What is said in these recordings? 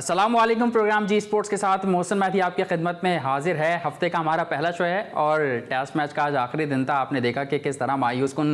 अस्सलाम वालेकुम। प्रोग्राम जी स्पोर्ट्स के साथ मोहसिन मैथी आपकी खिदमत में हाजिर है। हफ्ते का हमारा पहला शो है और टेस्ट मैच का आज आखिरी दिन था। आपने देखा कि किस तरह मायूस कुन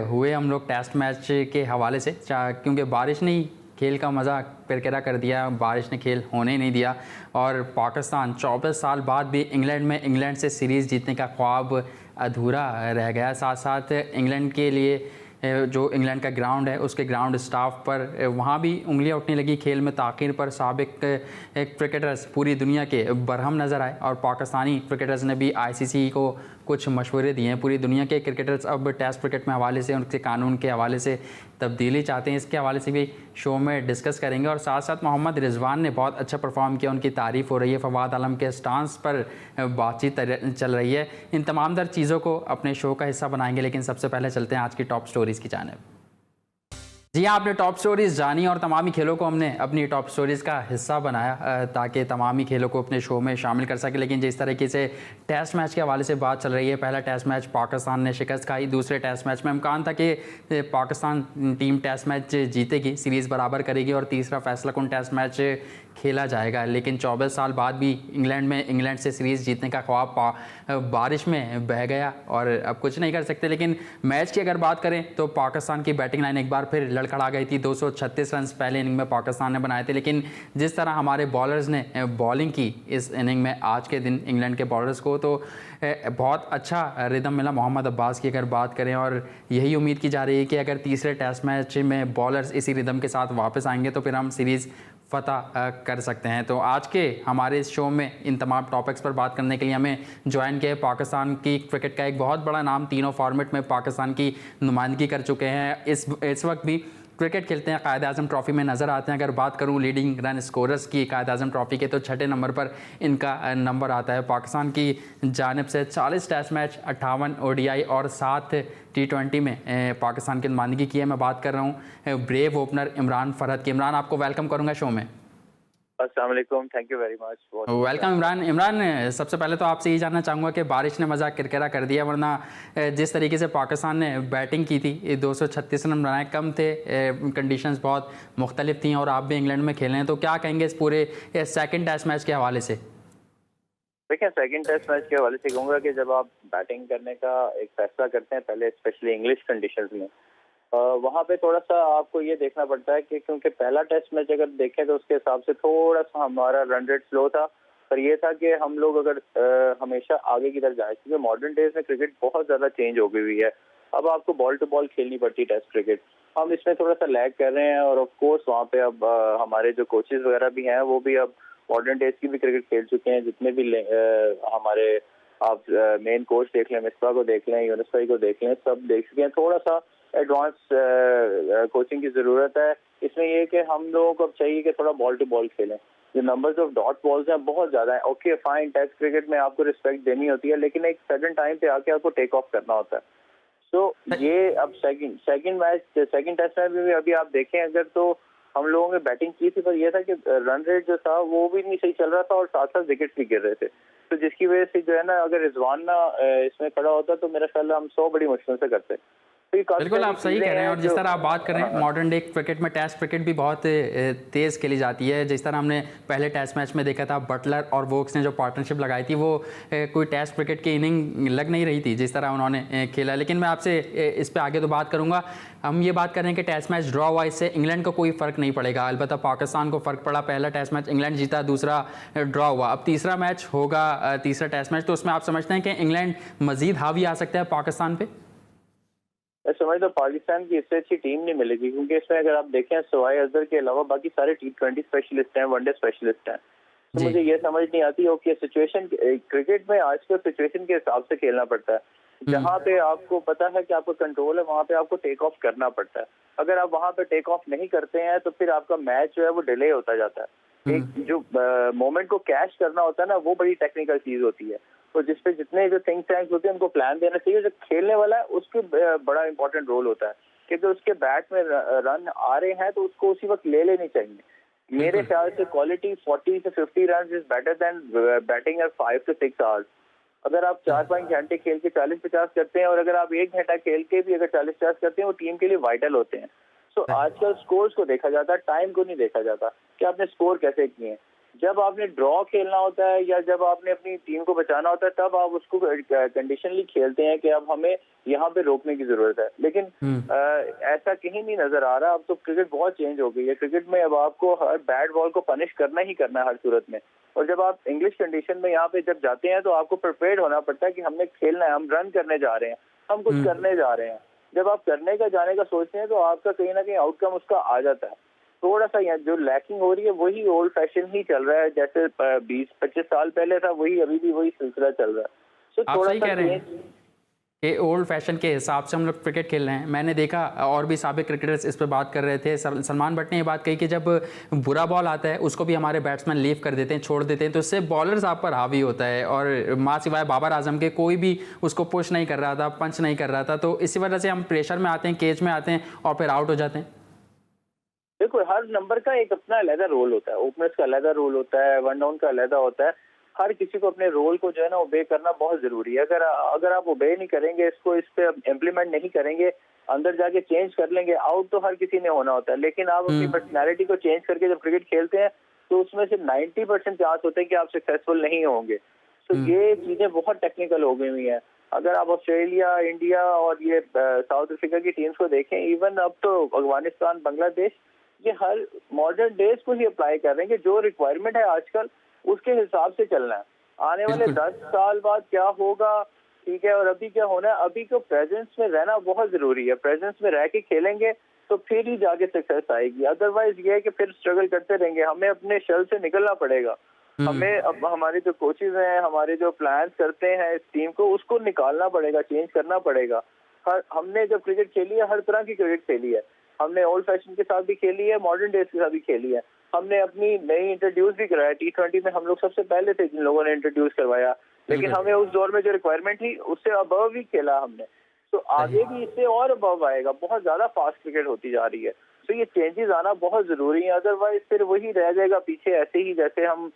हुए हम लोग टेस्ट मैच के हवाले से, क्योंकि बारिश ने खेल का मज़ा किरकिरा कर दिया। बारिश ने खेल होने ही नहीं दिया और पाकिस्तान 24 साल बाद भी इंग्लैंड से सीरीज़ जीतने का ख्वाब अधूरा रह गया। साथ साथ इंग्लैंड के लिए जो इंग्लैंड का ग्राउंड है उसके ग्राउंड स्टाफ पर वहाँ भी उंगलियां उठने लगी। खेल में ताख़ीर पर साबिक क्रिकेटर्स पूरी दुनिया के बरहम नज़र आए और पाकिस्तानी क्रिकेटर्स ने भी आईसीसी को कुछ मशवरे दिए हैं। पूरी दुनिया के क्रिकेटर्स अब टेस्ट क्रिकेट में हवाले से, उनके कानून के हवाले से तब्दीली चाहते हैं। इसके हवाले से भी शो में डिस्कस करेंगे और साथ साथ मोहम्मद रिजवान ने बहुत अच्छा परफॉर्म किया, उनकी तारीफ़ हो रही है। फवाद आलम के स्टांस पर बातचीत चल रही है। इन तमाम दर चीज़ों को अपने शो का हिस्सा बनाएंगे, लेकिन सबसे पहले चलते हैं आज की टॉप स्टोरीज़ की जानिब। जी हाँ, आपने टॉप स्टोरीज़ जानी और तमामी खेलों को हमने अपनी टॉप स्टोरीज़ का हिस्सा बनाया ताकि तमामी खेलों को अपने शो में शामिल कर सके। लेकिन जिस तरीके से टेस्ट मैच के हवाले से बात चल रही है, पहला टेस्ट मैच पाकिस्तान ने शिकस्त खाई। दूसरे टेस्ट मैच में इम्कान था कि पाकिस्तान टीम टेस्ट मैच जीतेगी, सीरीज़ बराबर करेगी और तीसरा फैसला कुन टेस्ट मैच खेला जाएगा। लेकिन 24 साल बाद भी इंग्लैंड से सीरीज़ जीतने का ख्वाब बारिश में बह गया और अब कुछ नहीं कर सकते। लेकिन मैच की अगर बात करें तो पाकिस्तान की बैटिंग लाइन एक बार फिर लड़खड़ा गई थी। 236 रन पहले इनिंग में पाकिस्तान ने बनाए थे, लेकिन जिस तरह हमारे बॉलर्स ने बॉलिंग की इस इनिंग में आज के दिन इंग्लैंड के बॉलर्स को, तो बहुत अच्छा रिदम मिला मोहम्मद अब्बास की अगर बात करें। और यही उम्मीद की जा रही है कि अगर तीसरे टेस्ट मैच में बॉलर्स इसी रिदम के साथ वापस आएंगे तो फिर हम सीरीज़ फ़तह कर सकते हैं। तो आज के हमारे इस शो में इन तमाम टॉपिक्स पर बात करने के लिए हमें ज्वाइन किया पाकिस्तान की क्रिकेट का एक बहुत बड़ा नाम, तीनों फॉर्मेट में पाकिस्तान की नुमाइंदगी कर चुके हैं। इस वक्त भी क्रिकेट खेलते हैं, कायद आज़म ट्रॉफ़ी में नज़र आते हैं। अगर बात करूं लीडिंग रन स्कोरर्स की कायद आज़म ट्रॉफ़ी के, तो 6ठे नंबर पर इनका नंबर आता है। पाकिस्तान की जानिब से 40 टेस्ट मैच, 58 ओडीआई और 7 T20 में पाकिस्तान की नुमाइंदगी की है। मैं बात कर रहा हूँ ब्रेव ओपनर इमरान फरहत की। इमरान, आपको वेलकम करूँगा शो में। अस्सलाम वालेकुम, thank you very much. Welcome Imran, सबसे पहले तो आपसे यही जानना चाहूँगा कि बारिश ने मज़ा किरकिरा कर दिया, वरना जिस तरीके से पाकिस्तान ने बैटिंग की थी 236 रन बनाए, कम थे, कंडीशंस बहुत मुख्तलिफ थी और आप भी इंग्लैंड में खेले हैं, तो क्या कहेंगे इस पूरे सेकंड टेस्ट मैच के हवाले से? देखिए, सेकंड टेस्ट मैच के हवाले से कहूँगा कि जब आप बैटिंग करने का एक फैसला करते हैं, पहले स्पेशली इंग्लिश कंडीशंस में, वहाँ पे थोड़ा सा आपको ये देखना पड़ता है कि क्योंकि पहला टेस्ट मैच अगर देखें तो उसके हिसाब से थोड़ा सा हमारा रन रेट स्लो था। पर ये था कि हम लोग अगर हमेशा आगे की तरफ जाए, क्योंकि मॉडर्न डेज में क्रिकेट बहुत ज़्यादा चेंज हो गई हुई है। अब आपको बॉल टू बॉल खेलनी पड़ती है टेस्ट क्रिकेट। हम इसमें थोड़ा सा लैग कर रहे हैं और ऑफ कोर्स वहाँ पे अब हमारे जो कोचेज वगैरह भी हैं वो भी अब मॉडर्न डेज की भी क्रिकेट खेल चुके हैं। जितने भी हमारे आप मेन कोच देख लें, मिसबा को देख लें, यूनुस भाई को देख लें, सब देख चुके हैं। थोड़ा सा एडवांस कोचिंग की ज़रूरत है। इसमें यह कि हम लोगों को अब चाहिए कि थोड़ा बॉल टू बॉल खेलें। जो नंबर्स ऑफ डॉट बॉल्स हैं बहुत ज़्यादा है। ओके फाइन, टेस्ट क्रिकेट में आपको रिस्पेक्ट देनी होती है, लेकिन एक सर्टेन टाइम पे आके आपको टेक ऑफ करना होता है। सो ये अब सेकंड टेस्ट में भी अभी आप देखें अगर, तो हम लोगों ने बैटिंग की थी, पर यह था कि रन रेट जो था वो भी नहीं सही चल रहा था और साथ साथ विकेट भी गिर रहे थे। तो जिसकी वजह से जो है ना, अगर रिजवान ना इसमें खड़ा होता तो मेरा ख्याल हम 100 बड़ी मुश्किल से करते। बिल्कुल, आप सही कह रहे हैं। और जिस तरह आप बात कर रहे हैं मॉडर्न डे क्रिकेट में टेस्ट क्रिकेट भी बहुत तेज़ खेली जाती है। जिस तरह हमने पहले टेस्ट मैच में देखा था, बटलर और वोक्स ने जो पार्टनरशिप लगाई थी वो कोई टेस्ट क्रिकेट की इनिंग लग नहीं रही थी जिस तरह उन्होंने खेला। लेकिन मैं आपसे इस पर आगे तो बात करूँगा। हम ये बात कर रहे हैं कि टेस्ट मैच ड्रॉ हुआ, इससे इंग्लैंड को कोई फ़र्क नहीं पड़ेगा। अलबत्ता पाकिस्तान को फ़र्क पड़ा। पहला टेस्ट मैच इंग्लैंड जीता, दूसरा ड्रॉ हुआ। अब तीसरा मैच होगा, तीसरा टेस्ट मैच, तो उसमें आप समझते हैं कि इंग्लैंड मज़ीद हावी आ सकता है पाकिस्तान पर? मैं समझता हूँ पाकिस्तान की इससे अच्छी टीम नहीं मिलेगी, क्योंकि इसमें अगर आप देखें सवाए अजहर के अलावा बाकी सारे T20 स्पेशलिस्ट हैं, वनडे स्पेशलिस्ट हैं। तो मुझे ये समझ नहीं आती ओके सिचुएशन क्रिकेट में आजकल सिचुएशन के हिसाब से खेलना पड़ता है। जहाँ पे आपको पता है कि आपको कंट्रोल है वहाँ पे आपको टेक ऑफ करना पड़ता है। अगर आप वहाँ पे टेक ऑफ नहीं करते हैं तो फिर आपका मैच जो है वो डिले होता जाता है। एक जो मोमेंट को कैश करना होता है ना, वो बड़ी टेक्निकल चीज होती है। तो जिसपे जितने जो थिंक टैंक्स होते हैं उनको प्लान देना चाहिए। जो खेलने वाला है उसके बड़ा इंपॉर्टेंट रोल होता है, क्योंकि उसके बैट में रन आ रहे हैं तो उसको उसी वक्त ले लेनी चाहिए। मेरे ख्याल से क्वालिटी 40 से 50 run is better than batting at 5 to 6 hours. अगर आप 4-5 घंटे खेल के 40-50 करते हैं और अगर आप 1 घंटा खेल के भी अगर 40-50 करते हैं, वो टीम के लिए वाइटल होते हैं। सो आजकल स्कोर्स को देखा जाता है, टाइम को नहीं देखा जाता कि आपने स्कोर कैसे किए हैं। जब आपने ड्रॉ खेलना होता है या जब आपने अपनी टीम को बचाना होता है, तब आप उसको कंडीशनली खेलते हैं कि अब हमें यहाँ पे रोकने की जरूरत है। लेकिन ऐसा कहीं नहीं नजर आ रहा। अब तो क्रिकेट बहुत चेंज हो गई है। क्रिकेट में अब आपको हर बैट बॉल को पनिश करना ही करना है हर सूरत में। और जब आप इंग्लिश कंडीशन में यहाँ पे जब जाते हैं तो आपको प्रिपेयर्ड होना पड़ता है कि हमने खेलना है, हम रन करने जा रहे हैं, हम कुछ करने जा रहे हैं। जब आप करने का जाने का सोचते हैं तो आपका कहीं ना कहीं आउटकम उसका आ जाता है। थोड़ा सा यहाँ जो लैकिंग हो रही है वही ओल्ड फैशन ही चल रहा है, जैसे 20-25 साल पहले था वही अभी भी वही सिलसिला चल रहा है। सो आप थोड़ा सही सा कह रहे हैं कि ओल्ड फैशन के हिसाब से हम लोग क्रिकेट खेल रहे हैं। मैंने देखा और भी साबिक क्रिकेटर्स इस पर बात कर रहे थे। सलमान भट्ट ने ये बात कही कि जब बुरा बॉल आता है उसको भी हमारे बैट्समैन लीव कर देते हैं, छोड़ देते हैं, तो इससे बॉलर्स आप पर हावी होता है। और माँ सिवाय बाबर आजम के कोई भी उसको पुश नहीं कर रहा था, पंच नहीं कर रहा था, तो इसी वजह से हम प्रेशर में आते हैं, केज में आते हैं और फिर आउट हो जाते हैं। देखो, हर नंबर का एक अपना अलग रोल होता है। ओपनर्स का अलग रोल होता है, वन डाउन का अलग होता है। हर किसी को अपने रोल को जो है ना ओबे करना बहुत जरूरी है। अगर आप ओबे नहीं करेंगे, इसको इस पे इम्प्लीमेंट नहीं करेंगे, अंदर जाके चेंज कर लेंगे, आउट तो हर किसी ने होना होता है। लेकिन आप अपनी पर्सनैलिटी को चेंज करके जब क्रिकेट खेलते हैं तो उसमें से 90% चांस होते हैं कि आप सक्सेसफुल नहीं होंगे। तो ये चीजें बहुत टेक्निकल हो गई हुई हैं। अगर आप ऑस्ट्रेलिया, इंडिया और ये साउथ अफ्रीका की टीम्स को देखें, इवन अब तो अफगानिस्तान, बांग्लादेश, ये हर मॉडर्न डेज को ही अप्लाई कर रहे हैं कि जो रिक्वायरमेंट है आजकल उसके हिसाब से चलना है। आने वाले 10 साल बाद क्या होगा, ठीक है, और अभी क्या होना है, अभी को प्रेजेंस में रहना बहुत जरूरी है। प्रेजेंस में रह के खेलेंगे तो फिर ही जाके सक्सेस आएगी। अदरवाइज ये है कि फिर स्ट्रगल करते रहेंगे। हमें अपने शेल से निकलना पड़ेगा। हमें अब हमारे जो कोचेज हैं, हमारे जो प्लान्स करते हैं इस टीम को, उसको निकालना पड़ेगा, चेंज करना पड़ेगा। हमने जब क्रिकेट खेली है, हर तरह की क्रिकेट खेली है। हमने ओल्ड फैशन के साथ भी खेली है, मॉडर्न डेज के साथ भी खेली है। हमने अपनी नई इंट्रोड्यूस भी कराया। T20 में हम लोग सबसे पहले थे जिन लोगों ने इंट्रोड्यूस करवाया। लेकिन हमें उस दौर में जो रिक्वायरमेंट थी उससे अबव भी खेला हमने। तो आगे भी इससे और अबव आएगा। बहुत ज्यादा फास्ट क्रिकेट होती जा रही है। तो ये चेंजेस आना बहुत जरूरी है। अदरवाइज फिर वही रह जाएगा पीछे, ऐसे ही जैसे हम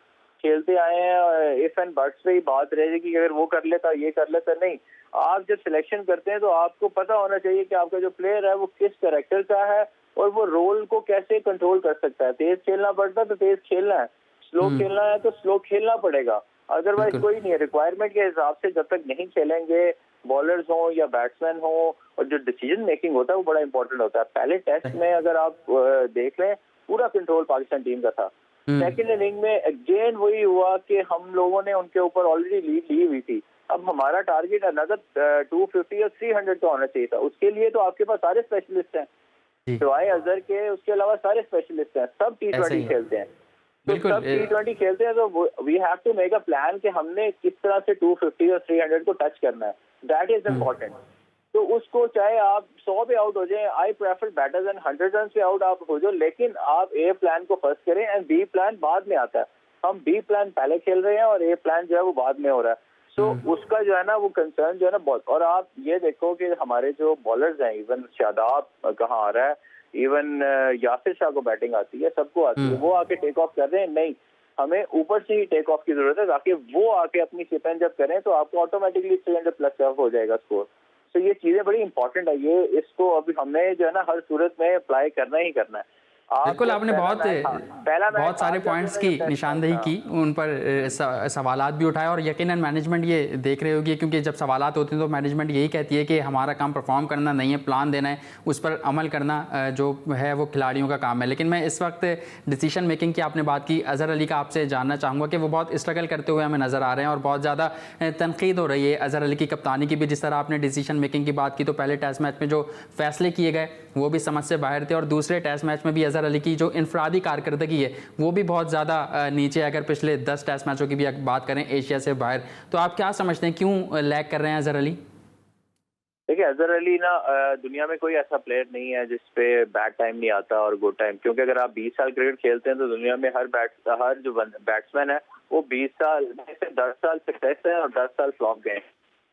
खेलते आए हैं। इफ एंड बट्स पे ही बात रह जाएगी कि अगर वो कर लेता, ये कर लेता। नहीं, आप जब सिलेक्शन करते हैं तो आपको पता होना चाहिए कि आपका जो प्लेयर है वो किस कैरेक्टर का है और वो रोल को कैसे कंट्रोल कर सकता है। तेज खेलना पड़ता है तो तेज खेलना है, स्लो खेलना है तो स्लो खेलना पड़ेगा। अदरवाइज कोई नहीं है। रिक्वायरमेंट के हिसाब से जब तक नहीं खेलेंगे, बॉलर्स हो या बैट्समैन हो, और जो डिसीजन मेकिंग होता है वो बड़ा इंपॉर्टेंट होता है। पहले टेस्ट में अगर आप देख लें, पूरा कंट्रोल पाकिस्तान टीम का था। सेकेंड इनिंग में अगेन वही हुआ कि हम लोगों ने उनके ऊपर ऑलरेडी लीड ली हुई थी। अब हमारा टारगेट अनदर 250 और 300 का होना चाहिए था। उसके लिए तो आपके पास सारे स्पेशलिस्ट हैं, सिवाय अजहर के, उसके अलावा सारे स्पेशलिस्ट हैं। सब T20 खेलते हैं। तो सब T20 खेलते हैं तो we have to make a plan कि हमने किस तरह से 250 और 300 को टच करना है। That is important. तो उसको चाहे आप 100 पे आउट हो जाए, I prefer better than 100 run पे आउट आप हो जाओ, लेकिन आप ए प्लान को फर्स्ट करें एंड बी प्लान बाद में आता है। हम बी प्लान पहले खेल रहे हैं और ए प्लान जो है वो बाद में हो रहा है। तो उसका जो है ना वो कंसर्न जो है ना बहुत। और आप ये देखो कि हमारे जो बॉलर्स हैं, इवन शादाब कहाँ आ रहा है, इवन यासिर शाह को बैटिंग आती है, सबको आती है, वो आके टेक ऑफ कर रहे हैं। नहीं, हमें ऊपर से ही टेक ऑफ की जरूरत है ताकि वो आके अपनी स्पिन जब करें तो आपको ऑटोमेटिकली 300+ हो जाएगा स्कोर। तो ये चीजें बड़ी इंपॉर्टेंट है। ये इसको अभी हमें जो है ना हर सूरत में अप्लाई करना ही करना है। बिल्कुल, आपने बहुत सारे पॉइंट्स की निशानदेही की, उन पर सवालात भी उठाए और यकीनन मैनेजमेंट ये देख रही होगी, क्योंकि जब सवालात होते हैं तो मैनेजमेंट यही कहती है कि हमारा काम परफॉर्म करना नहीं है, प्लान देना है, उस पर अमल करना जो है वो खिलाड़ियों का काम है। लेकिन मैं इस वक्त डिसीजन मेकिंग की आपने बात की, अजहर अली का आपसे जानना चाहूँगा कि वो बहुत स्ट्रगल करते हुए हमें नज़र आ रहे हैं और बहुत ज़्यादा तनकीद हो रही है अजहर अली की कप्तानी की भी। जिस तरह आपने डिसीजन मेकिंग की बात की तो पहले टेस्ट मैच में जो फैसले किए गए वो भी समझ से बाहर थे और दूसरे टेस्ट मैच में भी अजहर अली की जो इनफरादी कारकर्दगी है वो भी बहुत ज़्यादा नीचे। अगर पिछले 10 टेस्ट मैचों की भी बात करें एशिया से बाहर, तो आप क्या समझते हैं क्यों लैग कर रहे हैं अजहर अली? देखिए, अजहर अली ना दुनिया में कोई ऐसा प्लेयर नहीं है जिसपे बैड टाइम नहीं आता और गुड टाइम। क्योंकि अगर आप 20 साल क्रिकेट खेलते हैं तो दुनिया में हर जो बैट्समैन है वो 20 साल से 10 साल सक्सेस है और 10 साल फ्लॉप गए।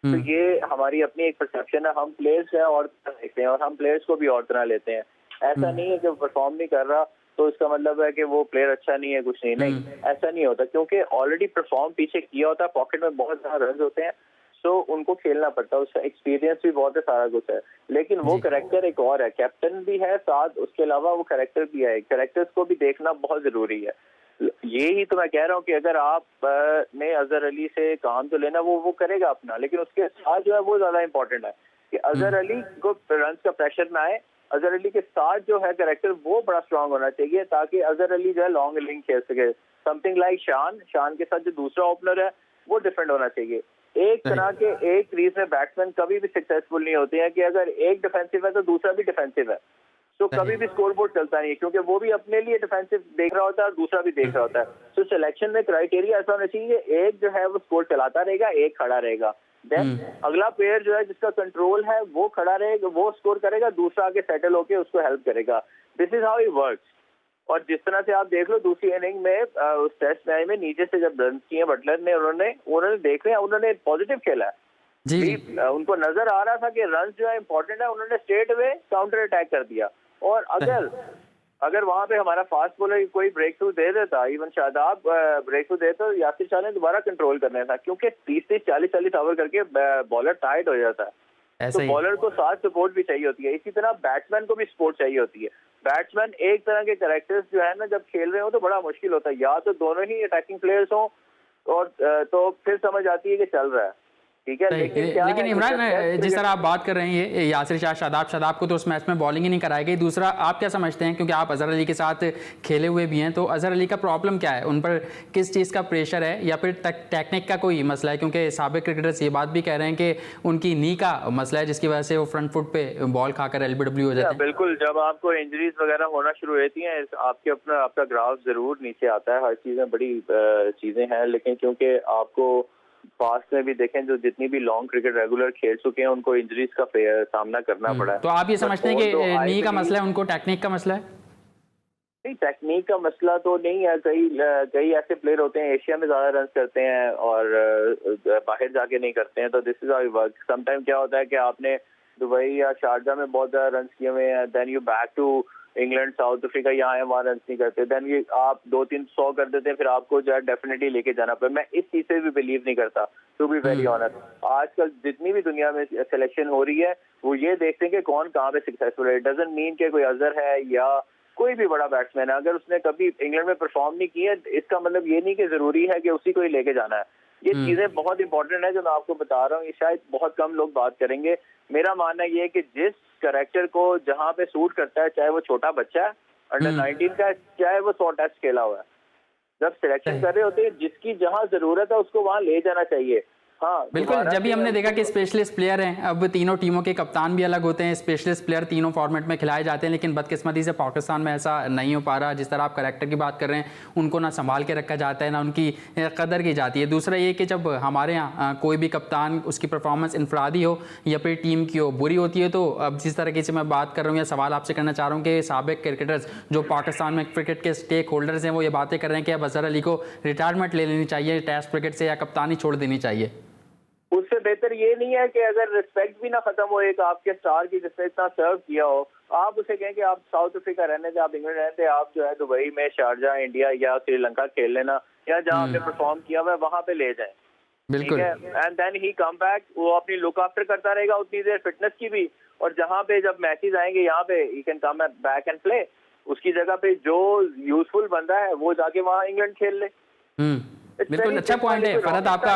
तो ये हमारी अपनी एक परसेप्शन है। हम प्लेयर्स हैं और देखते हैं और हम प्लेयर्स को भी और तरह लेते हैं। ऐसा नहीं है कि परफॉर्म नहीं कर रहा तो इसका मतलब है कि वो प्लेयर अच्छा नहीं है, कुछ नहीं। नहीं, ऐसा नहीं होता, क्योंकि ऑलरेडी परफॉर्म पीछे किया होता है, पॉकेट में बहुत ज्यादा रन होते हैं। सो उनको खेलना पड़ता है, उसका एक्सपीरियंस भी बहुत है, सारा कुछ है, लेकिन वो कैरेक्टर एक और है, कैप्टन भी है साथ, उसके अलावा वो कैरेक्टर भी है, कैरेक्टर्स को भी देखना बहुत जरूरी है। ये ही तो मैं कह रहा हूँ कि अगर आप ने अजहर अली से काम तो लेना, वो करेगा अपना, लेकिन उसके साथ जो है वो ज्यादा इंपॉर्टेंट है कि अजहर अली को रन का प्रेशर ना आए। अजहर अली के साथ जो है कैरेक्टर वो बड़ा स्ट्रांग होना चाहिए ताकि अजहर अली जो है लॉन्ग इनिंग खेल सके। समथिंग लाइक शान के साथ जो दूसरा ओपनर है वो डिफरेंट होना चाहिए। एक तरह के एक क्रीज में बैट्समैन कभी भी सक्सेसफुल नहीं होते हैं कि अगर एक डिफेंसिव है तो दूसरा भी डिफेंसिव है, तो कभी भी स्कोर बोर्ड चलता नहीं है, क्योंकि वो भी अपने लिए डिफेंसिव देख रहा होता है और दूसरा भी देख रहा होता है। तो सिलेक्शन में क्राइटेरिया ऐसा होना चाहिए, एक जो है वो स्कोर चलाता रहेगा, एक खड़ा रहेगा, देन अगला प्लेयर जो है जिसका कंट्रोल है वो खड़ा रहेगा, वो स्कोर करेगा, दूसरा आगे सेटल होके उसको हेल्प करेगा। This is how it works. और जिस तरह से आप देख लो दूसरी इनिंग में उस टेस्ट मैच में नीचे से जब रन किए बटलर ने, उन्होंने देख लिया, उन्होंने पॉजिटिव खेला है जी। उनको नजर आ रहा था कि रन जो है इंपॉर्टेंट है, उन्होंने स्ट्रेट अवे काउंटर अटैक कर दिया। और अगर वहां पे हमारा फास्ट बॉलर कोई ब्रेक थ्रू दे देता, इवन शादाब ब्रेक थ्रू देता, यासिर शाह ने दोबारा कंट्रोल करना था, क्योंकि 30 40 ओवर करके बॉलर टाइट हो जाता है। तो बॉलर को साथ सपोर्ट भी चाहिए होती है, इसी तरह बैट्समैन को भी सपोर्ट चाहिए होती है। बैट्समैन एक तरह के कैरेक्टर्स जो है ना जब खेल रहे हो तो बड़ा मुश्किल होता है, या तो दोनों ही अटैकिंग प्लेयर्स हों और तो फिर समझ आती है कि चल रहा है, ठीक है। लेकिन इमरान, जिस तरह आप बात कर रहे हैं ये यासिर शाह, शादाब को तो उस मैच में बॉलिंग ही नहीं कराई गई। दूसरा, आप क्या समझते हैं, क्योंकि आप अजहर अली के साथ खेले हुए भी हैं, तो अजहर अली का प्रॉब्लम क्या है, उन पर किस चीज़ का प्रेशर है, या फिर टेक्निक का कोई मसला है? क्योंकि साबिक क्रिकेटर्स ये बात भी कह रहे हैं कि उनकी नी का मसला है जिसकी वजह से वो फ्रंट फुट पे बॉल खाकर एलबीडब्ल्यू हो जाते हैं। बिल्कुल, जब आपको इंजरीज वगैरह होना शुरू होती हैं आपके आपका ग्राफ जरूर नीचे आता है। हर चीज़ें बड़ी चीज़ें हैं, लेकिन क्योंकि आपको पास्ट में भी देखें जो जितनी भी लॉन्ग क्रिकेट रेगुलर खेल चुके हैं उनको इंजरीज का सामना करना पड़ा है। तो आप ये समझते हैं कि नी का मसला है, उनको टेक्निक का मसला है? नहीं, टेक्निक का मसला तो नहीं है। कई ऐसे प्लेयर होते हैं एशिया में ज्यादा रन करते हैं और बाहर जाके नहीं करते हैं, तो this is how it work. Sometime क्या होता है कि आपने दुबई या शारजा में बहुत ज्यादा रन किए हुए हैं, then you back to England, South Africa, यहाँ है वहाँ रन नहीं करते, देन ये आप 200-300 कर देते हैं, फिर आपको जो है डेफिनेटली लेके जाना पड़े। मैं इस चीज से भी बिलीव नहीं करता, टू बी वेरी ऑनेस्ट। आजकल जितनी भी दुनिया में सिलेक्शन हो रही है वो ये देखते हैं कि कौन कहाँ पे सक्सेसफुल है। इट डजंट मीन कि कोई अजहर है या कोई भी बड़ा बैट्समैन है, अगर उसने कभी इंग्लैंड में परफॉर्म नहीं किया इसका मतलब ये नहीं कि जरूरी है कि उसी को ही लेके जाना है। ये चीजें बहुत इंपॉर्टेंट है जो मैं आपको बता रहा हूँ, ये शायद बहुत कम लोग बात करेंगे। मेरा मानना ये है कि जिस कैरेक्टर को जहाँ पे सूट करता है, चाहे वो छोटा बच्चा है अंडर 19 का, चाहे वो 100 टेस्ट खेला हुआ है, जब सिलेक्शन कर रहे होते हैं जिसकी जहाँ जरूरत है उसको वहाँ ले जाना चाहिए। हाँ बिल्कुल, जब भी हमने देखा कि स्पेशलिस्ट प्लेयर हैं, अब तीनों टीमों के कप्तान भी अलग होते हैं, स्पेशलिस्ट प्लेयर तीनों फॉर्मेट में खिलाए जाते हैं, लेकिन बदकिस्मती से पाकिस्तान में ऐसा नहीं हो पा रहा। जिस तरह आप कैरेक्टर की बात कर रहे हैं, उनको ना संभाल के रखा जाता है, ना उनकी कदर की जाती है। दूसरा ये कि जब हमारे यहाँ कोई भी कप्तान उसकी परफॉर्मेंस इनफरादी हो या फिर टीम की हो बुरी होती है, तो अब जिस तरीके से मैं बात कर रहा हूँ या सवाल आपसे करना चाह रहा हूँ कि साबिक क्रिकेटर्स जो पाकिस्तान में क्रिकेट के स्टेक होल्डर्स हैं वो ये बातें कर रहे हैं कि अब अजहर अली को रिटायरमेंट ले लेनी चाहिए टेस्ट क्रिकेट से, या कप्तानी छोड़ देनी चाहिए। उससे बेहतर ये नहीं है कि अगर रिस्पेक्ट भी ना खत्म हो एक आपके स्टार की जिसने इतना सर्व किया हो, आप उसे कहें कि आप साउथ अफ्रीका रहने थे, आप इंग्लैंड रहते, आप जो है दुबई में, शारजा, इंडिया या श्रीलंका खेल लेना, या जहाँ आपने परफॉर्म किया हुआ है वहां पे ले जाएं, बिल्कुल। And then he come back, वो अपनी लुक आफ्टर करता रहेगा उतनी देर फिटनेस की भी, और जहाँ पे जब मैचेस आएंगे यहाँ पे he can come back and play, उसकी जगह पे जो यूजफुल बंदा है वो जाके वहाँ इंग्लैंड खेल ले। बिल्कुल, अच्छा पॉइंट है फरहत आपका।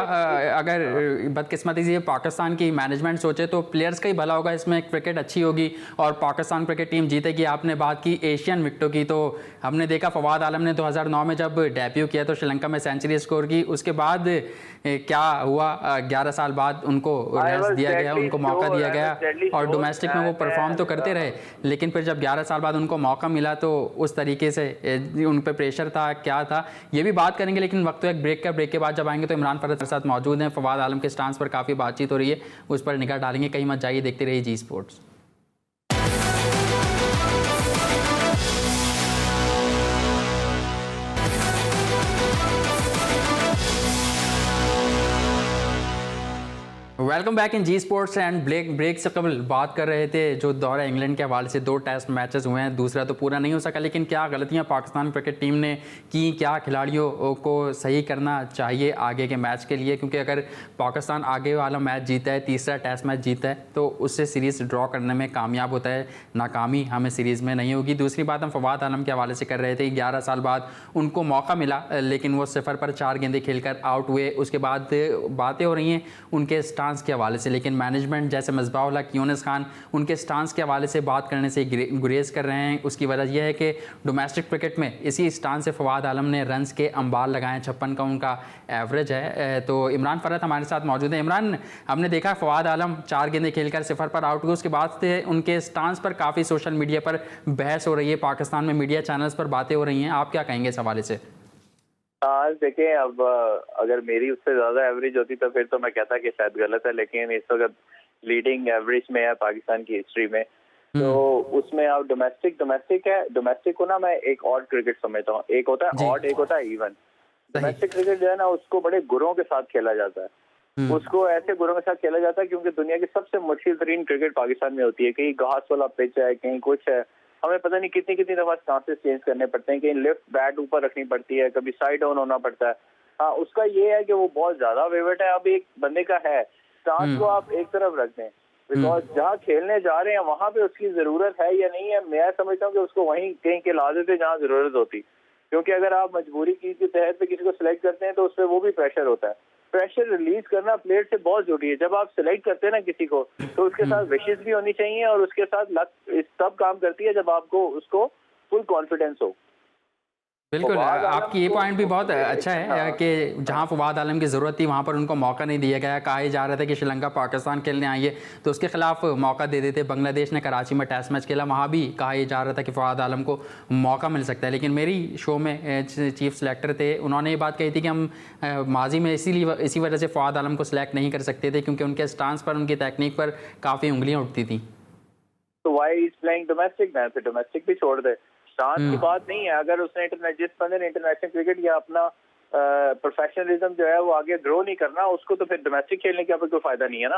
अगर बदकिस्मती से पाकिस्तान की मैनेजमेंट सोचे तो प्लेयर्स का ही भला होगा, इसमें क्रिकेट अच्छी होगी और पाकिस्तान क्रिकेट टीम जीतेगी। आपने बात की एशियन विकेटों की, तो हमने देखा फवाद आलम ने 2009 में जब डेब्यू किया तो श्रीलंका में सेंचुरी स्कोर की, उसके बाद क्या हुआ, 11 साल बाद उनको रेस्ट दिया गया, उनको मौका दिया गया और डोमेस्टिक में वो परफॉर्म तो करते रहे, लेकिन फिर जब 11 साल बाद उनको मौका मिला तो उस तरीके से उन पर प्रेशर था, क्या था, ये भी बात करेंगे। लेकिन वक्त एक ब्रेक के बाद जब आएंगे तो इमरान फरहत के साथ मौजूद हैं। फवाद आलम के स्टांस पर काफ़ी बातचीत हो रही है, उस पर निगाह डालेंगे। कहीं मत जाइए, देखते रहिए Zee sports. Welcome back in Zee sports and break से कबल बात कर रहे थे जो दौरा इंग्लैंड के हवाले से 2 टेस्ट मैचेस हुए हैं, दूसरा तो पूरा नहीं हो सका, लेकिन क्या गलतियां पाकिस्तान क्रिकेट टीम ने की, क्या खिलाड़ियों को सही करना चाहिए आगे के मैच के लिए, क्योंकि अगर पाकिस्तान आगे वाला मैच जीता है, तीसरा टेस्ट मैच जीता है, तो उससे सीरीज़ ड्रॉ करने में कामयाब होता है, नाकामी हमें सीरीज़ में नहीं होगी। दूसरी बात हम फवाद आलम के हवाले से कर रहे थे, 11 साल बाद उनको मौका मिला, लेकिन वो 0 पर 4 गेंदें खेलकर आउट हुए। उसके बाद बातें हो रही हैं उनके स्टांस के हवाले से, लेकिन मैनेजमेंट जैसे मिसबाह-उल हक, यूनुस खान उनके स्टांस के हवाले से बात करने से गुरेज कर रहे हैं। उसकी वजह यह है कि डोमेस्टिक क्रिकेट में इसी स्टांस से फवाद आलम ने रन्स के अंबार लगाए, 56 का उनका एवरेज है। तो इमरान फरहत हमारे साथ मौजूद है। इमरान, हमने देखा फवाद आलम 4 गेंदें खेलकर 0 पर आउट हुए, उसके बाद से उनके स्टांस पर काफ़ी सोशल मीडिया पर बहस हो रही है, पाकिस्तान में मीडिया चैनल्स पर बातें हो रही हैं, आप क्या कहेंगे इस हवाले से? आज देखें, अब अगर मेरी उससे ज्यादा एवरेज होती तो फिर तो मैं कहता कि शायद गलत है, लेकिन इस वक्त लीडिंग एवरेज में है पाकिस्तान की हिस्ट्री में। तो उसमें आप डोमेस्टिक है, डोमेस्टिक को ना मैं एक ऑड क्रिकेट समझता हूँ। एक होता है ऑड, एक होता है इवन। डोमेस्टिक क्रिकेट जो है ना, उसको बड़े गुरों के साथ खेला जाता है। उसको ऐसे गुरों के साथ खेला जाता है क्योंकि दुनिया की सबसे मुश्किल तरीन क्रिकेट पाकिस्तान में होती है। कहीं घास वाला पिच है, कहीं कुछ है, हमें पता नहीं कितनी कितनी दफा स्टांसेस चेंज करने पड़ते हैं, कहीं लेफ्ट बैट ऊपर रखनी पड़ती है, कभी साइड डाउन होना पड़ता है। हाँ, उसका ये है कि वो बहुत ज्यादा फेवरेट है। अब एक बंदे का है, स्टांस को आप एक तरफ रख दें, बिकॉज जहाँ खेलने जा रहे हैं वहां पे उसकी जरूरत है या नहीं है। मैं समझता हूँ कि उसको वहीं कहीं के ला देते जहाँ जरूरत होती, क्योंकि अगर आप मजबूरी की के तहत पे किसी को सिलेक्ट करते हैं तो उस पर वो भी प्रेशर होता है। प्रेशर रिलीज करना प्लेयर से बहुत जरूरी है। जब आप सिलेक्ट करते हैं ना किसी को, तो उसके साथ विशेष भी होनी चाहिए और उसके साथ लक तब काम करती है जब आपको उसको फुल कॉन्फिडेंस हो। बिल्कुल, आपकी ये पॉइंट भी बहुत अच्छा है कि जहां फवाद आलम की ज़रूरत थी वहां पर उनको मौका नहीं दिया गया। कहा जा रहा था कि श्रीलंका पाकिस्तान खेलने आई है तो उसके खिलाफ मौका दे देते। बांग्लादेश ने कराची में टेस्ट मैच खेला, वहां भी कहा जा रहा था कि फवाद आलम को मौका मिल सकता है। लेकिन मेरी शो में चीफ सेलेक्टर थे, उन्होंने ये बात कही थी कि हम माजी में इसी वजह से फवाद आलम को सिलेक्ट नहीं कर सकते थे क्योंकि उनके स्टांस पर, उनकी तकनीक पर काफ़ी उंगलियाँ उठती थी। तो why is playing domestic, match से डोमेस्टिक भी छोड़ दे, स्टांस की बात नहीं है। अगर उसने जिस बंदे ने इंटरनेशनल क्रिकेट या अपना प्रोफेशनलिज्म जो है वो आगे ग्रो नहीं करना, उसको तो फिर डोमेस्टिक खेलने का कोई फायदा नहीं है ना।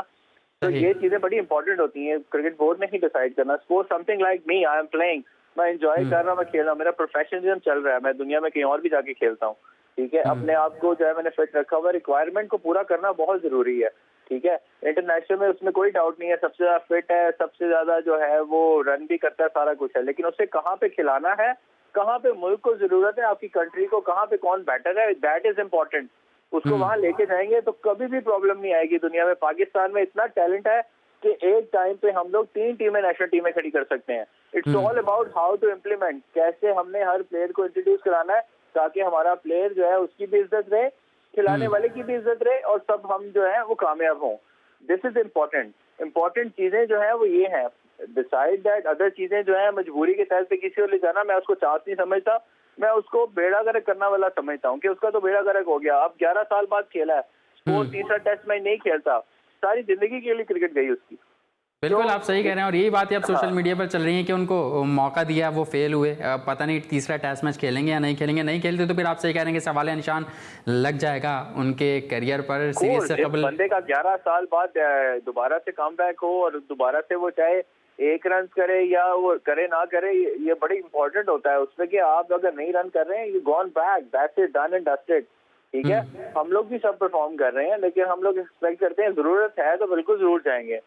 तो ये चीजें बड़ी इंपॉर्टेंट होती हैं, क्रिकेट बोर्ड ने ही डिसाइड करना। Suppose something like me, I am playing, मैं एंजॉय कर रहा हूँ, मैं खेल रहा हूँ, मेरा प्रोफेशनलिज्म चल रहा है, मैं दुनिया में कहीं और भी जाके खेलता हूँ, ठीक है। अपने आप को जो है मैंने फिट रखा हुआ, रिक्वायरमेंट को पूरा करना बहुत जरूरी है, ठीक है। इंटरनेशनल में उसमें कोई डाउट नहीं है, सबसे ज्यादा फिट है, सबसे ज्यादा जो है वो रन भी करता है, सारा कुछ है, लेकिन उसे कहाँ पे खिलाना है, कहाँ पे मुल्क को जरूरत है, आपकी कंट्री को कहाँ पे कौन बैटर है, दैट इज इम्पोर्टेंट। उसको वहां लेके जाएंगे तो कभी भी प्रॉब्लम नहीं आएगी। दुनिया में पाकिस्तान में इतना टैलेंट है कि एक टाइम पे हम लोग 3 टीमें नेशनल टीमें खड़ी कर सकते हैं। It's all about how to implement, कैसे हमने हर प्लेयर को इंट्रोड्यूस कराना है ताकि हमारा प्लेयर जो है उसकी भी इज्जत रहे, खिलाने वाले की भी इज्जत रहे और सब हम जो है वो कामयाब हों। दिस इज इम्पोर्टेंट चीजें जो है वो ये हैं। डिसाइड दैट अदर चीजें जो है मजबूरी के तहत पे किसी को ले जाना, मैं उसको चांस नहीं समझता, मैं उसको बेड़ा गर्क करना वाला समझता हूँ कि उसका तो बेड़ा गर्क हो गया। अब 11 साल बाद खेला है, वो तीसरा टेस्ट मैच नहीं खेलता, सारी जिंदगी के लिए क्रिकेट गई उसकी। बिल्कुल, आप सही कह रहे हैं और यही बातें अब सोशल मीडिया पर चल रही हैं कि उनको मौका दिया, वो फेल हुए, पता नहीं तीसरा टेस्ट मैच खेलेंगे या नहीं खेलेंगे। नहीं खेलते तो फिर आप सही कह रहे हैं कि सवाल निशान लग जाएगा उनके करियर पर। सीरीज से कबल बंदे का 11 साल बाद दोबारा से कम बैक हो और दोबारा से वो चाहे 1 रन करे या वो करे ना करे, ये बड़ी इंपॉर्टेंट होता है उसमें कि आप अगर नहीं रन कर रहे हैं, you gone back, that's it, done and dusted, ठीक है। हम लोग भी सब परफॉर्म कर रहे हैं, लेकिन हम लोग एक्सपेक्ट करते हैं जरूरत है तो बिल्कुल जरूर जाएंगे,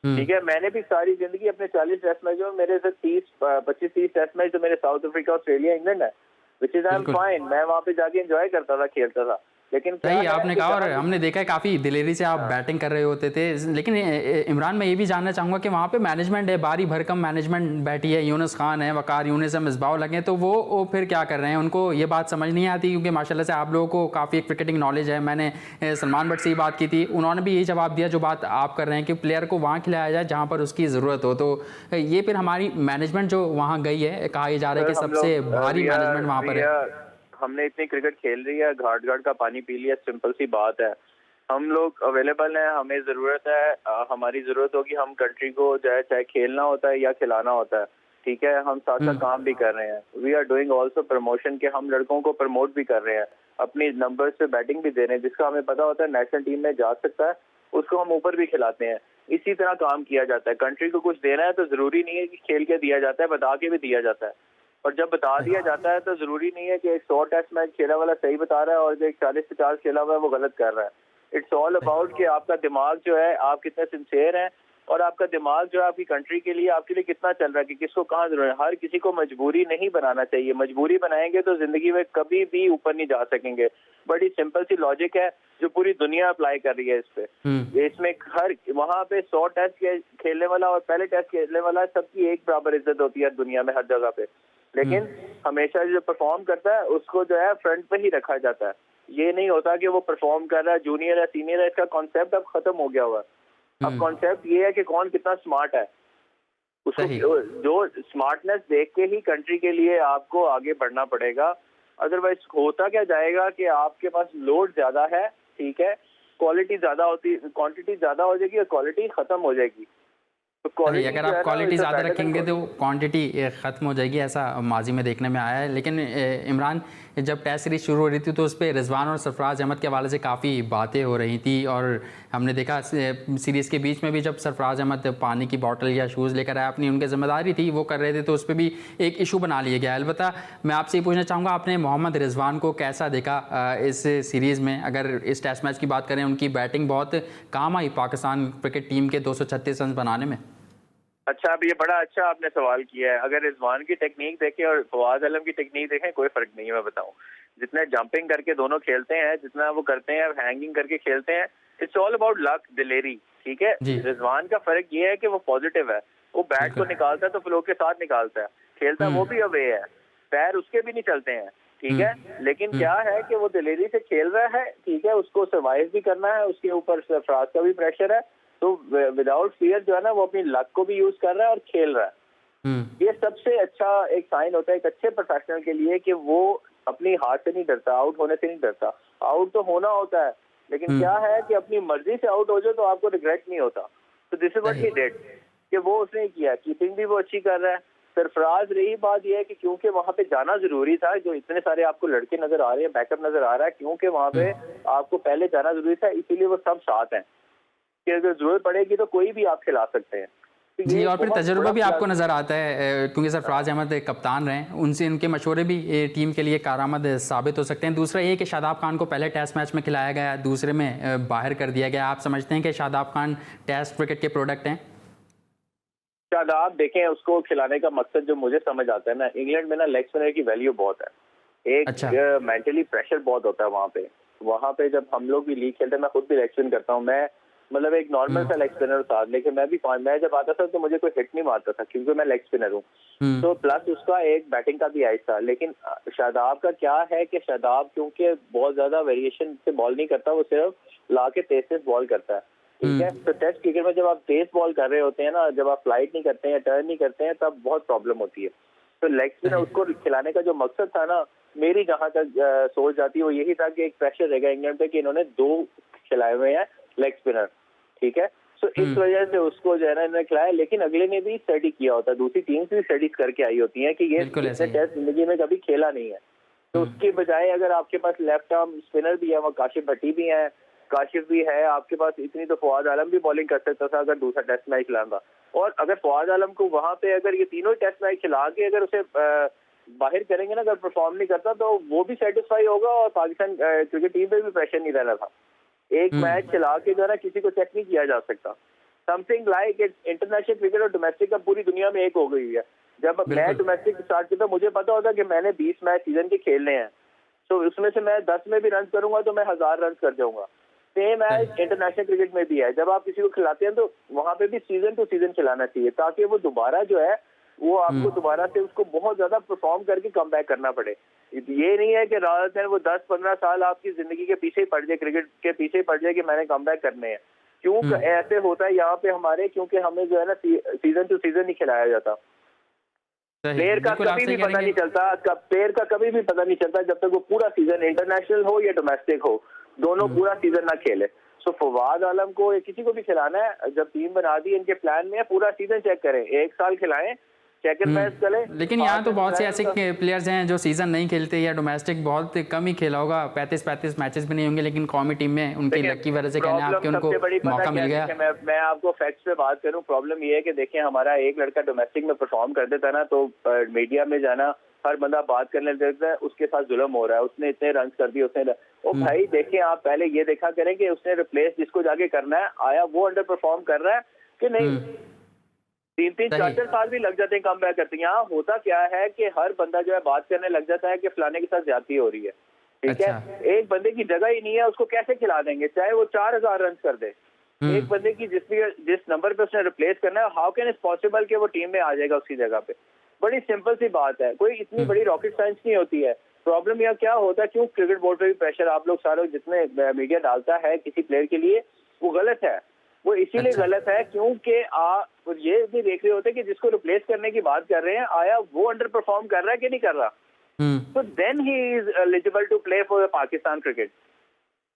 ठीक है। मैंने भी सारी जिंदगी अपने 40 टेस्ट मैचों में मेरे से 25-30 टेस्ट मैच तो मेरे साउथ अफ्रीका, ऑस्ट्रेलिया, इंग्लैंड है, which is I am fine. मैं वहाँ पे जाके एंजॉय करता था, खेलता था। लेकिन सही आपने कहा और हमने देखा है काफ़ी दिलेरी से आप बैटिंग कर रहे होते थे। लेकिन इमरान, मैं ये भी जानना चाहूँगा कि वहाँ पे मैनेजमेंट है, बारी भरकम मैनेजमेंट बैठी है, यूनुस खान है, वकार यूनुस है, मिसबाह लगे, तो वो फिर क्या कर रहे हैं? उनको ये बात समझ नहीं आती क्योंकि माशाल्लाह से आप लोगों को काफ़ी क्रिकेटिंग नॉलेज है। मैंने सलमान भट्ट से ही बात की थी, उन्होंने भी यही जवाब दिया जो बात आप कर रहे हैं कि प्लेयर को वहाँ खिलाया जाए जहाँ पर उसकी ज़रूरत हो। तो ये फिर हमारी मैनेजमेंट जो वहाँ गई है, कहा जा रहा है कि सबसे भारी मैनेजमेंट वहाँ पर है। हमने इतनी क्रिकेट खेल रही है, घाट घाट का पानी पी लिया, सिंपल सी बात है। हम लोग अवेलेबल हैं, हमें ज़रूरत है, हमारी ज़रूरत होगी, हम कंट्री को चाहे खेलना होता है या खिलाना होता है, ठीक है। हम साथ साथ काम भी कर रहे हैं। We are doing also promotion के, हम लड़कों को प्रमोट भी कर रहे हैं, अपनी नंबर से बैटिंग भी दे रहे हैं, जिसका हमें पता होता है नेशनल टीम में जा सकता है उसको हम ऊपर भी खिलाते हैं। इसी तरह काम किया जाता है। कंट्री को कुछ देना है तो जरूरी नहीं है कि खेल के दिया जाता है, बता के भी दिया जाता है। और जब बता दिया जाता है तो जरूरी नहीं है कि एक 100 टेस्ट मैच खेला वाला सही बता रहा है और जो एक 40-50 खेला हुआ है वो गलत कर रहा है। इट्स ऑल अबाउट कि आपका दिमाग जो है, आप कितने सिंसियर हैं और आपका दिमाग जो है आपकी कंट्री के लिए, आपके लिए कितना चल रहा है कि किसको कहाँ जरूरत है। हर किसी को मजबूरी नहीं बनाना चाहिए। मजबूरी बनाएंगे तो जिंदगी में कभी भी ऊपर नहीं जा सकेंगे। बड़ी सिंपल सी लॉजिक है जो पूरी दुनिया अप्लाई कर रही है इस पे। इसमें हर वहाँ पे 100 टेस्ट खेलने वाला और पहले टेस्ट खेलने वाला सबकी एक बराबर इज्जत होती है दुनिया में, हर जगह पे। लेकिन हमेशा जो परफॉर्म करता है उसको जो है फ्रंट पे ही रखा जाता है। ये नहीं होता कि वो परफॉर्म कर रहा है, जूनियर है, सीनियर है, इसका कॉन्सेप्ट अब खत्म हो गया हुआ है। अब कॉन्सेप्ट ये है कि कौन कितना स्मार्ट है, उसको जो स्मार्टनेस देख के ही कंट्री के लिए आपको आगे बढ़ना पड़ेगा। अदरवाइज होता क्या जाएगा कि आपके पास लोड ज्यादा है, ठीक है, क्वालिटी ज्यादा होती, क्वांटिटी ज्यादा हो जाएगी और क्वालिटी खत्म हो जाएगी। तो अगर आप क्वालिटी ज़्यादा रखेंगे तो क्वांटिटी ख़त्म हो जाएगी, ऐसा माजी में देखने में आया है। लेकिन इमरान, जब टेस्ट सीरीज शुरू हो रही थी तो उस पर रिजवान और सरफराज अहमद के हवाले से काफ़ी बातें हो रही थी और हमने देखा सीरीज़ के बीच में भी जब सरफराज अहमद पानी की बोतल या शूज़ लेकर आए, अपनी उनकी जिम्मेदारी थी वो कर रहे थे, तो उस पर भी एक इशू बना लिया गया। अलबत्ता मैं आपसे ये पूछना चाहूँगा, आपने मोहम्मद रिजवान को कैसा देखा इस सीरीज़ में? अगर इस टेस्ट मैच की बात करें, उनकी बैटिंग बहुत काम आई पाकिस्तान क्रिकेट टीम के 236 रन बनाने में। अच्छा, अब ये बड़ा अच्छा आपने सवाल किया है। अगर रिजवान की टेक्निक देखें और फवाद आलम की टेक्निक देखें, कोई फर्क नहीं है। मैं बताऊं, जितने जंपिंग करके दोनों खेलते हैं, जितना वो करते हैं हैंगिंग करके खेलते हैं, इट्स ऑल अबाउट लक, दिलेरी, ठीक है। रिजवान का फर्क ये है कि वो पॉजिटिव है, वो बैट को निकालता है तो फ्लो के साथ निकालता है, खेलता वो भी अवे है, पैर उसके भी नहीं चलते हैं, ठीक है। लेकिन क्या है कि वो दिलेरी से खेल रहा है, ठीक है, उसको सर्वाइव भी करना है, उसके ऊपर सरफराज का भी प्रेशर है, तो विदाउट फियर जो है ना वो अपनी लक को भी यूज कर रहा है और खेल रहा है। ये सबसे अच्छा एक साइन होता है एक अच्छे प्रोफेशनल के लिए कि वो अपनी हार से नहीं डरता, आउट होने से नहीं डरता। आउट तो होना होता है, लेकिन क्या है कि अपनी मर्जी से आउट हो जाए तो आपको रिग्रेट नहीं होता। तो this is what he did, कि वो उसने किया, कीपिंग भी वो अच्छी कर रहा है। सरफराज, रही बात यह है कि क्योंकि वहां पे जाना जरूरी था, जो इतने सारे आपको लड़के नजर आ रहे हैं, बैकअप नजर आ रहा है, क्योंकि वहां पे आपको पहले जाना जरूरी था, इसीलिए वो सब साथ हैं कि अगर जरूरत पड़ेगी तो कोई भी आप खिला सकते हैं। तो जी, और फिर तजुर्बा भी आपको नज़र आता है क्योंकि सरफराज अहमद कप्तान रहे, उनसे उनके मशवरे भी टीम के लिए कारआमद साबित हो सकते हैं। दूसरा ये कि शादाब खान को पहले टेस्ट मैच में खिलाया गया, दूसरे में बाहर कर दिया गया। आप समझते हैं कि शादाब खान टेस्ट क्रिकेट के प्रोडक्ट हैं? शादाब, देखें, उसको खिलाने का मकसद जो मुझे समझ आता है ना, इंग्लैंड में ना लेग स्पिनर की वैल्यू बहुत है। एक मेंटली प्रेशर बहुत होता है वहाँ पे जब हम लोग भी लीग खेलते हैं, मैं खुद भी लेग स्पिन करता हूँ, मैं मतलब एक नॉर्मल सा लेग स्पिनर था, लेकिन मैं जब आता था तो मुझे कोई हिट नहीं मारता था क्योंकि मैं लेग स्पिनर हूँ। तो प्लस उसका एक बैटिंग का भी आइस था। लेकिन शादाब का क्या है कि शादाब क्योंकि बहुत ज्यादा वेरिएशन से बॉल नहीं करता, वो सिर्फ ला के तेज बॉल करता है, ठीक है। तो टेस्ट क्रिकेट में जब आप तेज बॉल कर रहे होते हैं ना, जब आप फ्लाइट नहीं करते हैं, टर्न नहीं करते हैं, तब बहुत प्रॉब्लम होती है। तो लेग स्पिनर उसको खिलाने का जो मकसद था ना, मेरी जहां तक सोच जाती है वो यही था कि एक प्रेशर रहेगा इंग्लैंड पे कि इन्होंने 2 खिलाए हुए हैं लेग स्पिनर, ठीक है। तो इस वजह से उसको जो है ना इन्होंने खिलाया। लेकिन अगले ने भी स्टडी किया होता है, दूसरी टीम भी स्टडीज करके आई होती है कि ये इसने टेस्ट जिंदगी में कभी खेला नहीं है। तो उसके बजाय अगर आपके पास लेफ्ट आर्म स्पिनर भी है, वहाँ काशिफ भट्टी भी है, काशिफ भी है आपके पास, इतनी तो फवाद आलम भी बॉलिंग कर सकता था अगर दूसरा टेस्ट मैच खिलाता। और अगर फवाद आलम को वहां पे अगर ये तीनों टेस्ट मैच खिला के अगर उसे बाहर करेंगे ना, अगर परफॉर्म नहीं करता तो वो भी सेटिस्फाई होगा और पाकिस्तान क्रिकेट टीम पे भी प्रेशर नहीं रहना था। एक मैच खिला के जो है ना किसी को चेक नहीं किया जा सकता। समथिंग लाइक इंटरनेशनल क्रिकेट और डोमेस्टिक अब पूरी दुनिया में एक हो गई है। जब मैं डोमेस्टिक स्टार्ट किया मुझे पता होता कि मैंने 20 मैच सीजन के खेलने हैं, तो उसमें से मैं 10 में भी रन करूंगा तो मैं 1000 रन कर जाऊंगा। सेम मैच इंटरनेशनल क्रिकेट में भी है, जब आप किसी को खिलाते हैं तो वहां पे भी सीजन टू सीजन खिलाना चाहिए ताकि वो दोबारा जो है वो आपको दोबारा से उसको बहुत ज्यादा परफॉर्म करके कम बैक करना पड़े। ये नहीं है कि रात वो 10-15 साल आपकी जिंदगी के पीछे ही पड़ जाए, क्रिकेट के पीछे ही पड़ जाए कि मैंने कम बैक करने हैं। क्यों ऐसे होता है यहाँ पे हमारे, क्योंकि हमें जो है ना सीजन टू सीजन नहीं खिलाया जाता। प्लेयर का कभी भी पता नहीं चलता, प्लेयर का कभी भी पता नहीं चलता जब तक वो पूरा सीजन इंटरनेशनल हो या डोमेस्टिक हो, दोनों पूरा सीजन ना खेले। सो फवाद आलम को किसी को भी खिलाना है, जब टीम बना दी इनके प्लान में पूरा सीजन चेक करें, 1 साल खिलाएं, सेकंड मैच चले। लेकिन यहाँ तो बहुत से ऐसे प्लेयर्स हैं जो सीजन नहीं खेलते या डोमेस्टिक बहुत कम ही खेला होगा, 35 मैचेस भी नहीं होंगे, लेकिन कौमी टीम में उनकी लक की वजह से कहने आपके उनको मौका मिल गया। मैं आपको फैक्ट्स पे बात करूं, प्रॉब्लम ये है कि देखिए हमारा एक लड़का डोमेस्टिक में परफॉर्म कर देता ना तो मीडिया में जाना, हर बंदा बात करने लगता है उसके साथ जुल्म हो रहा है, उसने इतने रन कर दिए, उसने ओ भाई देखिए आप पहले ये देखा करें कि उसने रिप्लेस जिसको जाके करना है आया वो अंडर परफॉर्म कर रहा है कि नहीं। 3-4 साल भी लग जाते हैं कम बैक करते हैं। यहाँ होता क्या है कि हर बंदा जो है बात करने लग जाता है कि फलाने के साथ ज्यादती हो रही है, ठीक है। एक बंदे की जगह ही नहीं है, उसको कैसे खिला देंगे चाहे वो 4000 रन कर दे। एक बंदे की जिस नंबर पे उसने रिप्लेस करना है, हाउ कैन इट्स पॉसिबल कि वो टीम में आ जाएगा उसकी जगह पे। बड़ी सिंपल सी बात है, कोई इतनी बड़ी रॉकेट साइंस नहीं होती है। प्रॉब्लम यहाँ क्या होता है, क्यों क्रिकेट बोर्ड पे भी प्रेशर आप लोग सारे जितने मीडिया डालता है किसी प्लेयर के लिए, वो गलत है। वो इसीलिए गलत है क्योंकि आप ये नहीं देख रहे होते कि जिसको रिप्लेस करने की बात कर रहे हैं आया वो अंडर परफॉर्म कर रहा है कि नहीं कर रहा, तो then he is eligible to play for Pakistan cricket.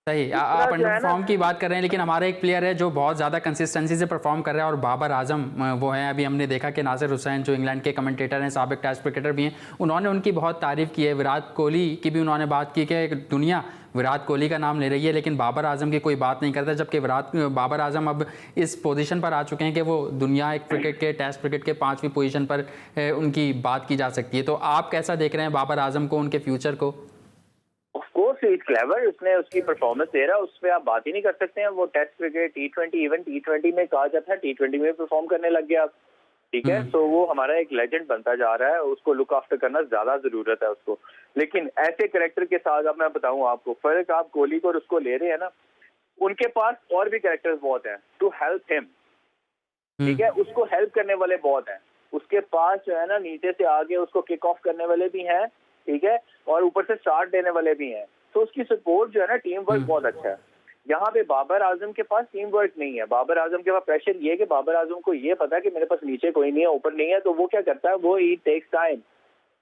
सही, आप अंडर परफॉर्म की बात कर रहे हैं, लेकिन हमारा एक प्लेयर है जो बहुत ज़्यादा कंसिस्टेंसी से परफॉर्म कर रहा है और बाबर आजम वो हैं। अभी हमने देखा कि नासिर हुसैन जो इंग्लैंड के कमेंटेटर हैं, साबिक टेस्ट क्रिकेटर भी हैं, उन्होंने उनकी बहुत तारीफ़ की है। विराट कोहली की भी उन्होंने बात की कि दुनिया विराट कोहली का नाम ले रही है लेकिन बाबर आजम की कोई बात नहीं करता, जबकि बाबर आजम अब इस पोजीशन पर आ चुके हैं कि वो दुनिया एक क्रिकेट के टेस्ट क्रिकेट के 5वीं पोजीशन पर उनकी बात की जा सकती है। तो आप कैसा देख रहे हैं बाबर आजम को, उनके फ्यूचर को? क्लेवर, उसने उसकी परफॉर्मेंस दे रहा है, उस पर आप बात ही नहीं कर सकते हैं। वो test cricket T20 even T20 में कहा जाता है, T20 में परफॉर्म करने लग गया, ठीक है। तो वो हमारा एक लेजेंड बनता जा रहा है, उसको लुक आफ्टर करना ज्यादा जरूरत है उसको। लेकिन ऐसे कैरेक्टर के साथ अब मैं बताऊं आपको फर्क, आप कोहली को और उसको ले रहे हैं ना, उनके पास और भी कैरेक्टर्स बहुत हैं टू हेल्प हिम, ठीक है। उसको हेल्प करने वाले बहुत हैं उसके पास, जो है ना नीचे से आगे उसको किक ऑफ करने वाले भी हैं, ठीक है, और ऊपर से स्टार्ट देने वाले भी हैं। तो उसकी सपोर्ट जो है ना, टीम वर्क बहुत अच्छा है। यहाँ पे बाबर आजम के पास टीम वर्क नहीं है। बाबर आजम के पास प्रेशर ये है कि बाबर आजम को ये पता है कि मेरे पास नीचे कोई नहीं है, ऊपर नहीं है, तो वो क्या करता है, वो ही टेक्स टाइम,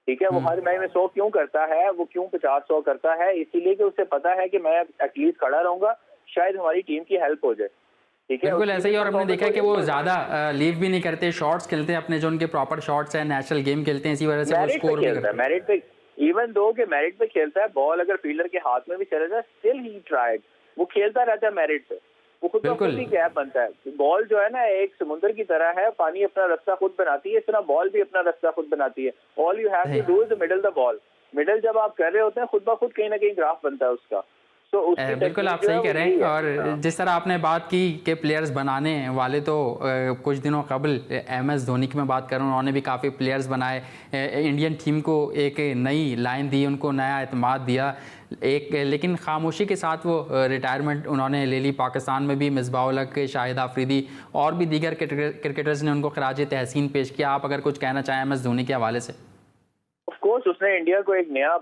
ठीक है। वो हर मैच में 100 क्यों करता है, वो क्यों 50-100 करता है, इसीलिए कि उसे पता है कि मैं एटलीस्ट खड़ा रहूंगा, शायद हमारी टीम की हेल्प हो जाए, ठीक है। बिल्कुल ऐसे ही। और हमने देखा है कि वो ज्यादा लीव भी नहीं करते, शॉट्स खेलते हैं अपने, जो उनके प्रॉपर शॉट्स हैं, नेशनल गेम खेलते हैं, इसी वजह से वो स्कोर भी करता है। मेरिट पे, इवन दो के मेरिट पे खेलता है, बॉल अगर फील्डर के हाथ में भी चले जाए स्टिल ही ट्राइड, वो खेलता रहता है मेरिट पे। वो खुद ही गैप बनता है। बॉल जो है ना एक समुद्र की तरह है, पानी अपना रास्ता खुद बनाती है, इस तरह बॉल भी अपना रास्ता खुद बनाती है। All you have to do is middle the ball. Middle जब आप कर रहे होते हैं खुद ब खुद कहीं ना कहीं ग्राफ बनता है उसका। बिल्कुल आप सही कह रहे हैं। और जिस तरह आपने बात की कि प्लेयर्स बनाने वाले, तो कुछ दिनों कबल MS धोनी की मैं बात करूं, उन्होंने भी काफ़ी प्लेयर्स बनाए, इंडियन टीम को एक नई लाइन दी, उनको नया एतमाद दिया एक, लेकिन खामोशी के साथ वो रिटायरमेंट उन्होंने ले ली। पाकिस्तान में भी मिसबाह-उल हक, शाहिद आफरीदी और भी दीगर क्रिकेटर्स ने उनको खराज तहसीन पेश किया। आप अगर कुछ कहना चाहें MS धोनी के हवाले से? उसने इंडिया को एक नया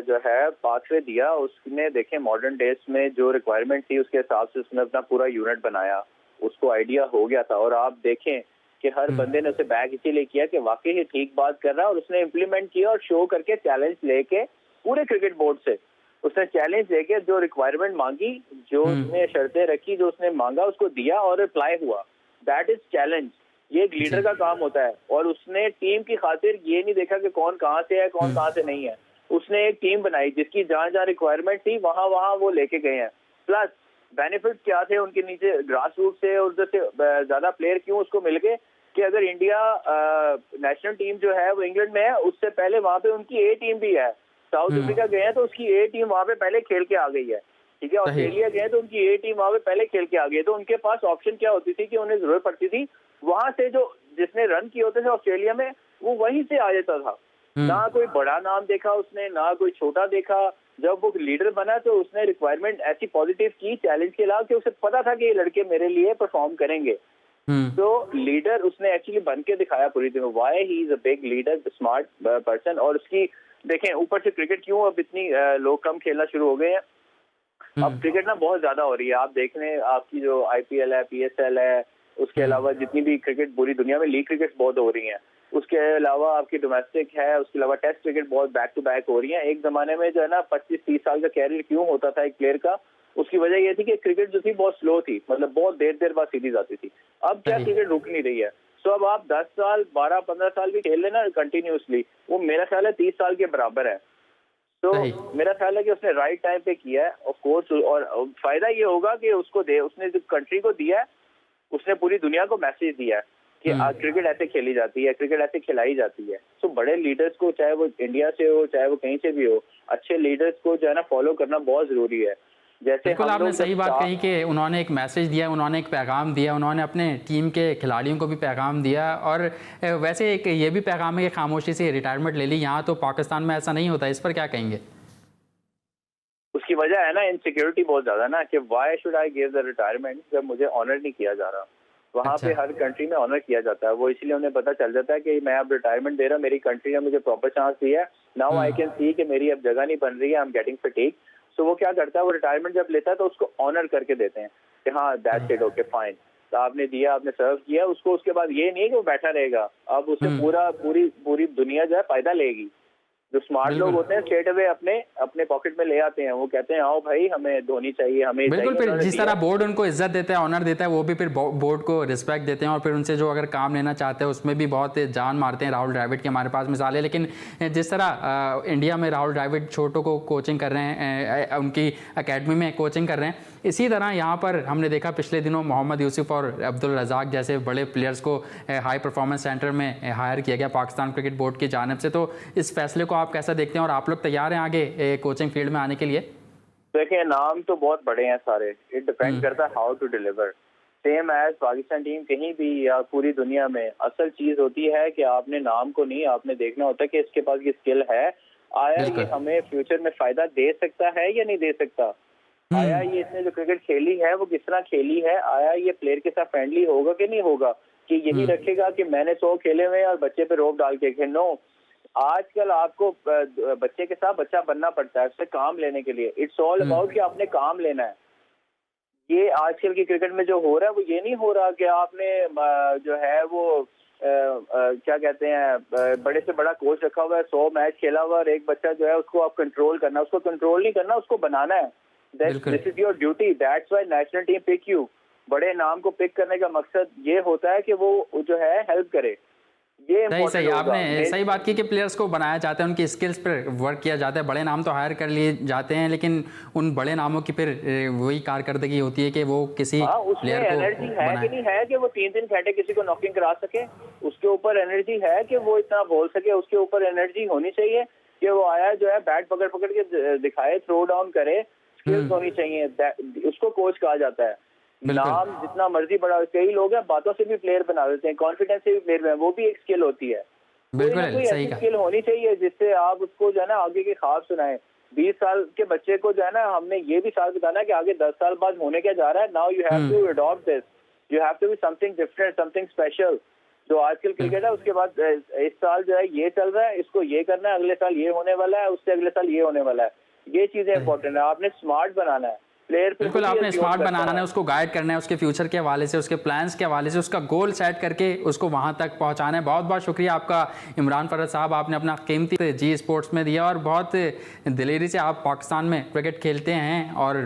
जो है पाथवे दिया। उसने देखें मॉडर्न डेज में जो रिक्वायरमेंट थी उसके हिसाब से उसने अपना पूरा यूनिट बनाया, उसको आइडिया हो गया था। और आप देखें कि हर बंदे ने उसे बैक इसीलिए किया कि वाकई ही ठीक बात कर रहा है, और उसने इम्प्लीमेंट किया और शो करके चैलेंज लेके पूरे क्रिकेट बोर्ड से उसने चैलेंज लेके जो रिक्वायरमेंट मांगी, जो उसने शर्तें रखी, जो उसने मांगा उसको दिया और रिप्लाई हुआ। That is challenge. ये एक लीडर का काम होता है। और उसने टीम की खातिर ये नहीं देखा कि कौन कहाँ से है कौन कहाँ से नहीं है, उसने एक टीम बनाई जिसकी जहाँ जहाँ रिक्वायरमेंट थी वहाँ वहाँ वो लेके गए हैं। प्लस बेनिफिट क्या थे उनके नीचे ग्रास रूट से और उधर से ज्यादा प्लेयर क्यों उसको मिल गए कि अगर इंडिया नेशनल टीम जो है वो इंग्लैंड में है, उससे पहले वहाँ पे उनकी A टीम भी है। साउथ अफ्रीका गए हैं तो उसकी A टीम वहाँ पे पहले खेल के आ गई है, ठीक है। ऑस्ट्रेलिया गए तो उनकी A टीम वहाँ पे पहले खेल के आ गई। तो उनके पास ऑप्शन क्या होती थी कि उन्हें जरूरत पड़ती थी वहां से जो जिसने रन किए होते थे ऑस्ट्रेलिया में, वो वहीं से आ जाता था। ना कोई बड़ा नाम देखा उसने, ना कोई छोटा देखा। जब वो लीडर बना तो उसने रिक्वायरमेंट ऐसी पॉजिटिव की चैलेंज के अलावा कि उसे पता था कि ये लड़के मेरे लिए परफॉर्म करेंगे। तो लीडर उसने एक्चुअली बन के दिखाया पूरी दिन। Why he is a big leader, smart person. और उसकी देखें ऊपर से क्रिकेट क्यों अब इतनी लोग कम खेलना शुरू हो गए हैं। अब क्रिकेट ना बहुत ज्यादा हो रही है। आप देख लें, आपकी जो IPL है, PSL है, उसके अलावा जितनी भी क्रिकेट पूरी दुनिया में लीग क्रिकेट बहुत हो रही हैं। उसके अलावा आपकी डोमेस्टिक है, उसके अलावा टेस्ट क्रिकेट बहुत बैक टू बैक हो रही है। एक जमाने में जो है ना 25-30 साल का कैरियर क्यों होता था एक प्लेयर का, उसकी वजह ये थी कि क्रिकेट जो थी बहुत स्लो थी, मतलब बहुत देर बाद सीरीज आती थी। अब क्या क्रिकेट रुक नहीं रही है। तो अब आप 10 साल 12-15 साल भी खेल लेना कंटिन्यूसली, वो मेरा ख्याल है 30 साल के बराबर है। तो सही। मेरा ख्याल है कि उसने राइट टाइम पे किया है ऑफ कोर्स, और फायदा ये होगा कि उसने जो कंट्री को दिया है, उसने पूरी दुनिया को मैसेज दिया है कि क्रिकेट ऐसे खेली जाती है, क्रिकेट ऐसे खिलाई जाती है। तो बड़े लीडर्स को, चाहे वो इंडिया से हो चाहे वो कहीं से भी हो, अच्छे लीडर्स को जो है ना फॉलो करना बहुत जरूरी है। जैसे बिल्कुल, हम आपने लोग सही बात कही कि उन्होंने एक मैसेज दिया, उन्होंने एक पैगाम दिया, उन्होंने अपने टीम के खिलाड़ियों को भी पैगाम दिया। और वैसे एक ये भी पैगाम है कि खामोशी से रिटायरमेंट ले ली, यहाँ तो पाकिस्तान में ऐसा नहीं होता, इस पर क्या कहेंगे? उसकी वजह है ना इनसिक्योरिटी बहुत ज्यादा ना, कि why should I give the retirement जब मुझे ऑनर नहीं किया जा रहा। वहाँ पे हर कंट्री में ऑनर किया जाता है, वो इसलिए उन्हें पता चल जाता है कि मैं अब रिटायरमेंट दे रहा हूँ, मेरी कंट्री ने मुझे प्रॉपर चांस दिया है, नाउ आई कैन सी कि मेरी अब जगह नहीं बन रही है, आई एम गेटिंग फटीग। सो वो क्या करता है, वो रिटायरमेंट जब लेता है तो उसको ऑनर करके देते हैं कि हाँ दैट्स इट, ओके फाइन, तो आपने दिया, आपने सर्व किया उसको। उसके बाद ये नहीं है कि वो बैठा रहेगा, अब उससे पूरी दुनिया जो है फायदा लेगी। जो स्मार्ट लोग होते हैं स्ट्रेट अवे अपने पॉकेट में ले आते हैं, वो कहते हैं आओ भाई हमें धोनी चाहिए, हमें बिल्कुल। चाहिए। फिर जिस तरह बोर्ड उनको इज्जत देता है, ऑनर देता है, वो भी फिर बोर्ड को रिस्पेक्ट देते हैं और फिर उनसे जो अगर काम लेना चाहते हैं उसमें भी बहुत जान मारते हैं। राहुल द्रविड़ की हमारे पास मिसाल है। लेकिन जिस तरह इंडिया में राहुल द्रविड़ छोटों को कोचिंग कर रहे हैं, उनकी अकेडमी में कोचिंग कर रहे हैं, इसी तरह यहाँ पर हमने देखा पिछले दिनों मोहम्मद यूसुफ और अब्दुल रज़ाक जैसे बड़े प्लेयर्स को हाई परफॉर्मेंस सेंटर में हायर किया गया पाकिस्तान क्रिकेट बोर्ड की जानिब से। तो इस फैसले को आप कैसा देखते हैं और आप लोग तैयार हैं आगे कोचिंग फील्ड में आने के लिए? देखिए नाम तो बहुत बड़े हैं सारे, इट डिपेंड करता है how to deliver. Same as Pakistan team कहीं भी या पूरी दुनिया में, असल चीज होती है कि आपने नाम को नहीं, आपने देखना होता है कि इसके पास ये स्किल है, आया ये हमें फ्यूचर में फायदा दे सकता है या नहीं दे सकता, आया ये इसने जो क्रिकेट खेली है वो किस तरह खेली है, आया ये प्लेयर के साथ फ्रेंडली होगा कि नहीं होगा, कि यही रखेगा कि मैंने 100 खेले हुए और बच्चे पे रोक डाल के। नो, आजकल आपको बच्चे के साथ बच्चा बनना पड़ता है उससे काम लेने के लिए। इट्स ऑल अबाउट कि आपने काम लेना है। ये आजकल की क्रिकेट में जो हो रहा है वो ये नहीं हो रहा कि आपने जो है वो क्या कहते हैं बड़े से बड़ा कोच रखा हुआ है, 100 मैच खेला हुआ और एक बच्चा जो है उसको आप कंट्रोल करना, उसको कंट्रोल नहीं करना, उसको बनाना है। This is your duty, that's why national team pick you. बड़े नाम को पिक करने का मकसद ये होता है कि वो जो है हेल्प करे। ये सही आपने सही बात की कि प्लेयर्स को बनाया जाता है, उनकी स्किल्स पर वर्क किया जाता है। बड़े नाम तो हायर कर लिए जाते हैं, लेकिन उन बड़े नामों की फिर वही कारकर्दगी होती है कि वो किसी प्लेयर को एनर्जी है कि नहीं है कि वो 3-3 घंटे किसी को नॉकिंग करा सके, उसके ऊपर एनर्जी है कि वो इतना बोल सके, उसके ऊपर एनर्जी होनी चाहिए कि वो आया जो है बैट पकड़ पकड़ के दिखाए, थ्रो डाउन करे, स्किल्स होनी चाहिए, उसको कोच कहा जाता है। नाम जितना मर्जी बड़ा, कई लोग हैं बातों से भी प्लेयर बना देते हैं, कॉन्फिडेंस से भी प्लेयर बना, वो भी एक स्किल होती है। बिल्कुल सही स्किल होनी चाहिए जिससे आप उसको जो है ना आगे के ख्वाब सुनाए। 20 साल के बच्चे को जो है ना हमने ये भी साल बताना है कि आगे 10 साल बाद होने क्या जा रहा है। Now you have to adopt this, you have to be something different, something special. जो आजकल क्रिकेट है उसके बाद इस साल जो है ये चल रहा है, इसको ये करना है, अगले साल ये होने वाला है, उससे अगले साल ये होने वाला है। ये चीजें इंपॉर्टेंट है, आपने स्मार्ट बनाना है प्लेयर। बिल्कुल, आपने स्मार्ट बनाना है, उसको गाइड करना है, उसके फ्यूचर के हवाले से, उसके प्लान्स के हवाले से, उसका गोल सेट करके उसको वहां तक पहुंचाना है। बहुत बहुत शुक्रिया आपका इमरान फरहत साहब, आपने अपना कीमती जी स्पोर्ट्स में दिया और बहुत दिलेरी से आप पाकिस्तान में क्रिकेट खेलते हैं और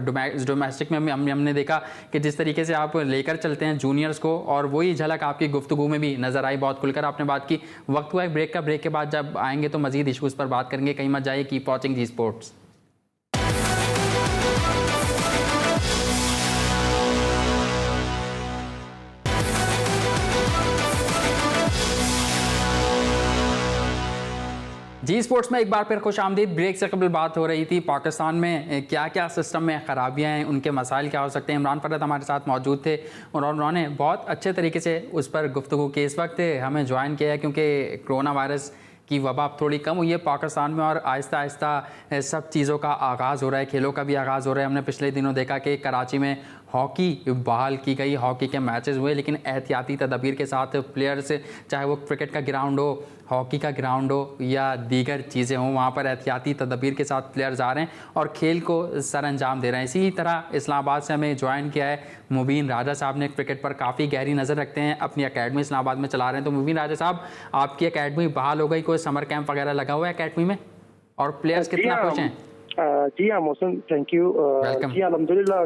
डोमेस्टिक में हमने देखा कि जिस तरीके से आप लेकर चलते हैं जूनियर्स को, और वही झलक आपकी गुफ्तगू में भी नजर आई। बहुत खुलकर आपने बात की। वक्त हुआ एक ब्रेक का, ब्रेक के बाद जब आएंगे तो मजीद इशूज़ पर बात करेंगे। कहीं मत जाइए, कीप वॉचिंग जी स्पोर्ट्स। जी स्पोर्ट्स में एक बार फिर खुश आमदीद। ब्रेक से कबल बात हो रही थी पाकिस्तान में क्या क्या सिस्टम में ख़राबियाँ हैं, उनके मसाइल क्या हो सकते हैं। इमरान फरहत हमारे साथ मौजूद थे और उन्होंने बहुत अच्छे तरीके से उस पर गुफ्तगू की। इस वक्त हमें ज्वाइन किया है क्योंकि कोरोना वायरस की वबा अब थोड़ी कम हुई है पाकिस्तान में और आहिस्ता आहिस्ता सब चीज़ों का आगाज़ हो रहा है, खेलों का भी आगाज़ हो रहा है। हमने पिछले दिनों देखा कि कराची में हॉकी बहाल की गई, हॉकी के मैचेस हुए, लेकिन एहतियाती तदबीर के साथ प्लेयर्स, चाहे वो क्रिकेट का ग्राउंड हो, हॉकी का ग्राउंड हो या दीगर चीज़ें हों, वहाँ पर एहतियाती तदबीर के साथ प्लेयर्स आ रहे हैं और खेल को सर अंजाम दे रहे हैं। इसी तरह इस्लामाबाद से हमें ज्वाइन किया है मुबीन राजा साहब ने। क्रिकेट पर काफ़ी गहरी नज़र रखते हैं, अपनी अकेडमी इस्लामाबाद में चला रहे हैं। तो मुबीन राजा साहब, आपकी अकेडमी बहाल हो गई, कोई समर कैंप वगैरह लगा हुआ है अकेडमी में और प्लेयर्स कितना खुश हैं? जी हाँ मौसम, थैंक यू। जी अल्हम्दुलिल्लाह,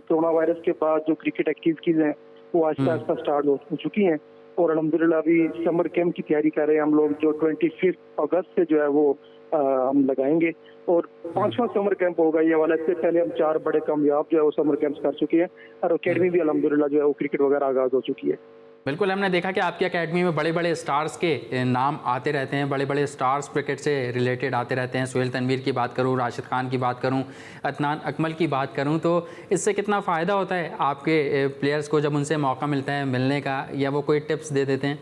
कोरोना वायरस के बाद जो क्रिकेट एक्टिविटीज़ हैं वो आहिस्ता आहिस्ता स्टार्ट हो चुकी हैं और अल्हम्दुलिल्लाह अभी समर कैंप की तैयारी कर रहे हैं हम लोग, जो 25 अगस्त से जो है वो हम लगाएंगे और 5वां समर कैंप होगा ये वाला। इससे पहले हम 4 बड़े कामयाब जो है वो समर कैंप्स कर चुके हैं और अकेडमी भी अल्हम्दुलिल्लाह जो है वो क्रिकेट वगैरह आगाज हो चुकी है। बिल्कुल, हमने देखा कि आपकी एकेडमी में बड़े बड़े स्टार्स के नाम आते रहते हैं, बड़े बड़े स्टार्स क्रिकेट से रिलेटेड आते रहते हैं। सुहेल तनवीर की बात करूं, राशिद खान की बात करूं, अदनान अकमल की बात करूं, तो इससे कितना फ़ायदा होता है आपके प्लेयर्स को जब उनसे मौका मिलता है मिलने का, या वो कोई टिप्स दे देते हैं?